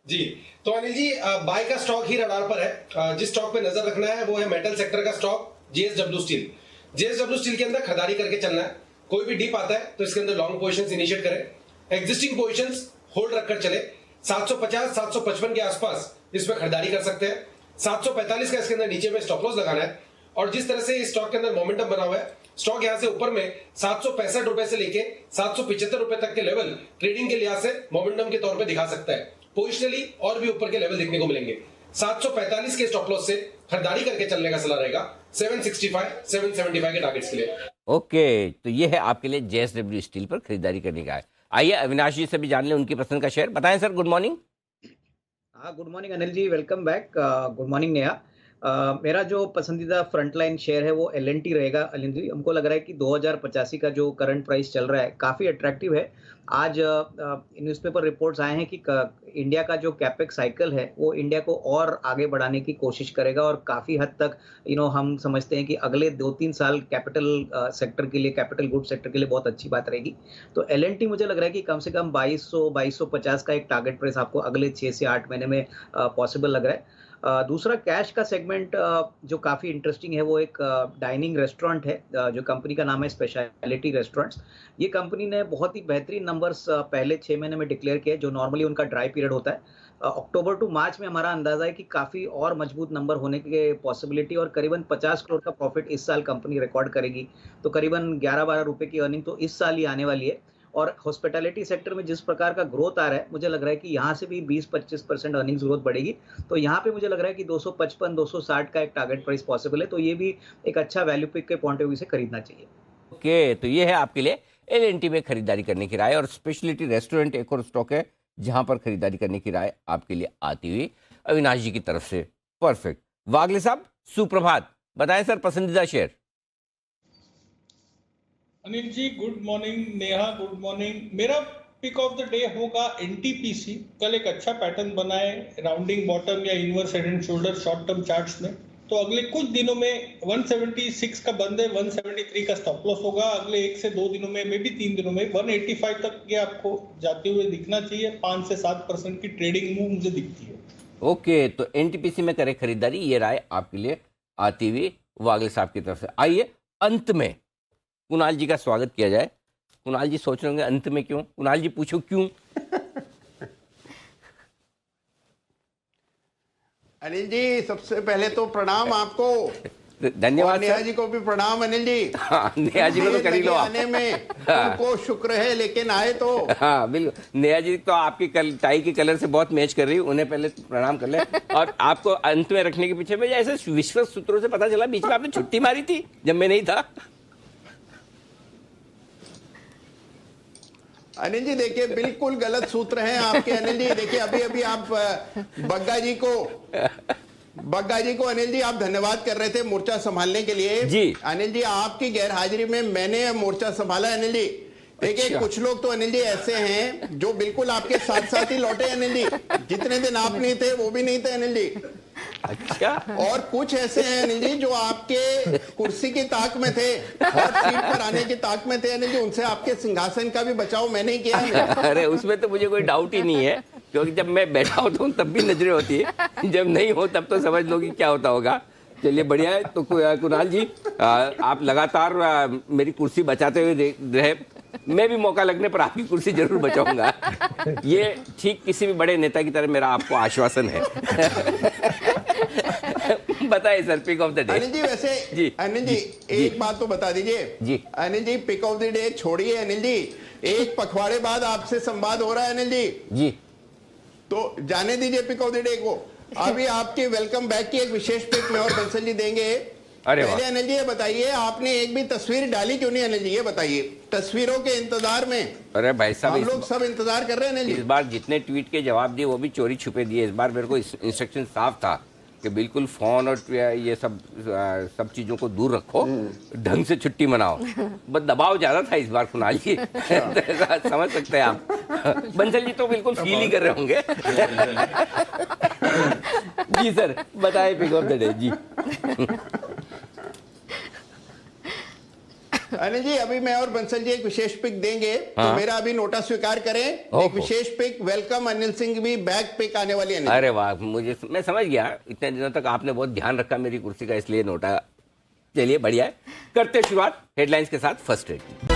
जी तो अनिल जी बाय का स्टॉक ही रडार पर है। जिस स्टॉक पे नजर रखना है वो है मेटल सेक्टर का stock JSW steel. JSW steel के अंदर खरीदारी करके चलना है। कोई भी डिप आता है तो इसके अंदर लॉन्ग पोजीशंस इनिशिएट करें, एग्जिस्टिंग पोजीशंस होल्ड रखकर चले। 750 755 के आसपास इसमें खरीदारी कर सकते हैं। 745 का इसके अंदर नीचे में स्टॉप लॉस लगाना है। और जिस तरह से इस स्टॉक के अंदर मोमेंटम बना हुआ है, स्टॉक यहां से ऊपर में 765 रुपए से लेके 775 रुपए तक के लेवल ट्रेडिंग के लिहाज से मोमेंटम के तौर पे दिखा सकता है। पोजिशनली और भी ऊपर के लेवल देखने को मिलेंगे। 745 के स्टॉप लॉस से खरीदारी करके चलने का सलाह रहेगा 765 775 के टारगेट्स के लिए। ओके तो ये है आपके लिए JSW स्टील पर खरीदारी करने का है। आइए अविनाश जी से भी जान लें उनकी पसंद का शेयर। बताएं सर। Good morning. हाँ good morning Anil ji, welcome back. Good morning Neha. मेरा जो पसंदीदा फ्रंटलाइन शेयर है वो L&T रहेगा अनिल जी। हमको लग रहा है कि 2085 का जो करंट प्राइस चल रहा है काफ़ी अट्रैक्टिव है। आज न्यूज़पेपर रिपोर्ट्स आए हैं कि इंडिया का जो कैपेक्स साइकिल है वो इंडिया को और आगे बढ़ाने की कोशिश करेगा और काफ़ी हद तक हम समझते हैं कि अगले 2-3 साल कैपिटल सेक्टर के लिए, कैपिटल गुड सेक्टर के लिए बहुत अच्छी बात रहेगी। तो L&T मुझे लग रहा है कि कम से कम 2200-2250 का एक टारगेट प्राइस आपको अगले 6 से 8 महीने में पॉसिबल लग रहा है। दूसरा कैश का सेगमेंट जो काफ़ी इंटरेस्टिंग है वो एक डाइनिंग रेस्टोरेंट है, जो कंपनी का नाम है स्पेशलिटी रेस्टोरेंट्स। ये कंपनी ने बहुत ही बेहतरीन नंबर्स पहले 6 महीने में डिक्लेयर किए, जो नॉर्मली उनका ड्राई पीरियड होता है। अक्टूबर टू मार्च में हमारा अंदाजा है कि काफ़ी और मजबूत नंबर होने के पॉसिबिलिटी, और करीबन 50 करोड़ का प्रॉफिट इस साल कंपनी रिकॉर्ड करेगी। तो करीबन 11-12 रुपए की अर्निंग तो इस साल ही आने वाली है। और हॉस्पिटैलिटी सेक्टर में जिस प्रकार का ग्रोथ आ रहा है, मुझे लग रहा है कि यहाँ से भी 20-25% अर्निंग्स ग्रोथ बढ़ेगी। तो यहाँ पे मुझे लग रहा है कि 255-260 का एक टारगेट प्राइस पॉसिबल है। तो ये भी एक अच्छा वैल्यू पिक के पॉइंट ऑफ व्यू से खरीदना चाहिए। ओके तो ये है आपके लिए L&T में खरीदारी करने की राय। और स्पेशलिटी रेस्टोरेंट एक और स्टॉक है जहां पर खरीदारी करने की राय आपके लिए आती हुई अविनाश जी की तरफ से। परफेक्ट। वागले साहब सुप्रभात, बताएं सर पसंदीदा share. Anil ji good morning, Neha good morning. मेरा पिक ऑफ द डे होगा NTPC। कल एक अच्छा पैटर्न बनाए राउंडिंग बॉटम या inverse head and shoulder short term charts में। तो अगले कुछ दिनों में 176 का बंद है, 173 का स्टॉप लॉस होगा। अगले 1 से 2 दिनों में, मे बी 3 दिनों में 185 तक ये आपको जाते हुए दिखना चाहिए। 5 से 7% की ट्रेडिंग मूव मुझे दिखती है। ओके तो NTPC में करे खरीदारी, ये राय आपके लिए आती हुई वागले साहब की तरफ से। आइए अंत में कुणाल जी का स्वागत किया जाए। कुणाल जी सोच रहे होंगे अंत में क्यों। कुणाल जी पूछो क्यों। अनिल जी सबसे पहले तो प्रणाम आपको। धन्यवाद। नेहा जी को भी प्रणाम अनिल जी। हाँ, नेहा जी को तो कर ही लो आप। आने में उनको शुक्र है, लेकिन आए तो। हाँ बिल्कुल, नेहा जी तो आपकी टाई के कलर से बहुत मैच कर रही है, उन्हें पहले प्रणाम कर ले। और आपको अंत में रखने के पीछे में ऐसे विश्वस्त सूत्रों से पता चला बीच में आपने छुट्टी मारी थी जब मैं नहीं था। अनिल जी देखिए बिल्कुल गलत सूत्र हैं आपके अनिल जी। देखिए अभी अभी आप बग्गा जी को अनिल जी आप धन्यवाद कर रहे थे मोर्चा संभालने के लिए जी। अनिल जी आपकी गैर हाजिरी में मैंने मोर्चा संभाला अनिल जी। देखिए अच्छा। कुछ लोग तो अनिल जी ऐसे हैं जो बिल्कुल आपके साथ साथ ही लौटे अनिल जी। जितने दिन आप नहीं थे वो भी नहीं थे अनिल जी। अच्छा। और कुछ ऐसे हैं अनिल जी जो आपके कुर्सी की ताक में थे, हॉट सीट पर आने की ताक में थे अनिल जी, उनसे आपके सिंहासन का भी बचाव मैंने ही किया है। अरे उसमें तो मुझे कोई डाउट ही नहीं है, क्योंकि जब मैं बैठा होता हूँ तब भी नजरें होती है, जब नहीं हो तब तो समझ लो कि क्या होता होगा। चलिए बढ़िया है। तो कुणाल जी, आप लगातार मेरी कुर्सी बचाते हुए रहे, मैं भी मौका लगने पर आपकी कुर्सी जरूर बचाऊंगा। ये ठीक किसी भी बड़े नेता की तरह मेरा आपको आश्वासन है। बताइए sir, pick of the day. Anil ji वैसे जी अनिल जी एक बात तो बता दीजिए जी। Anil ji pick of the day छोड़िए अनिल जी, एक पखवाड़े बाद आपसे संवाद हो रहा है अनिल जी, तो जाने दीजिए पिक ऑफ द डे को। अभी आपके वेलकम बैक की एक विशेष पिक में और बंसल जी देंगे। पहले अनिल जी ये बताइए, आपने एक भी तस्वीर डाली क्यों नहीं अनिल जी, ये बताइए। तस्वीरों के इंतजार में, अरे भाई साहब, हम लोग सब इंतजार कर रहे हैं अनिल जी। इस बार जितने ट्वीट के जवाब दिए वो भी चोरी छुपे दिए। इस बार मेरे को इंस्ट्रक्शन साफ था कि बिल्कुल फोन और ये सब चीजों को दूर रखो, ढंग से छुट्टी मनाओ। बस दबाव ज्यादा था इस बार कुणाल जी। समझ सकते हैं आप। बंसल जी तो बिल्कुल फील ही कर रहे होंगे। जी सर, बताए पिक ऑफ द डे जी। अनिल जी अभी मैं और बंसल जी एक विशेष पिक देंगे, तो मेरा अभी नोटा स्वीकार करें। एक विशेष पिक, वेलकम अनिल सिंह भी बैक पिक आने वाली है। अरे वाह, मैं समझ गया, इतने दिनों तक आपने बहुत ध्यान रखा मेरी कुर्सी का, इसलिए नोटा। चलिए बढ़िया है, करते शुरुआत हेडलाइंस के साथ फर्स्ट रेट।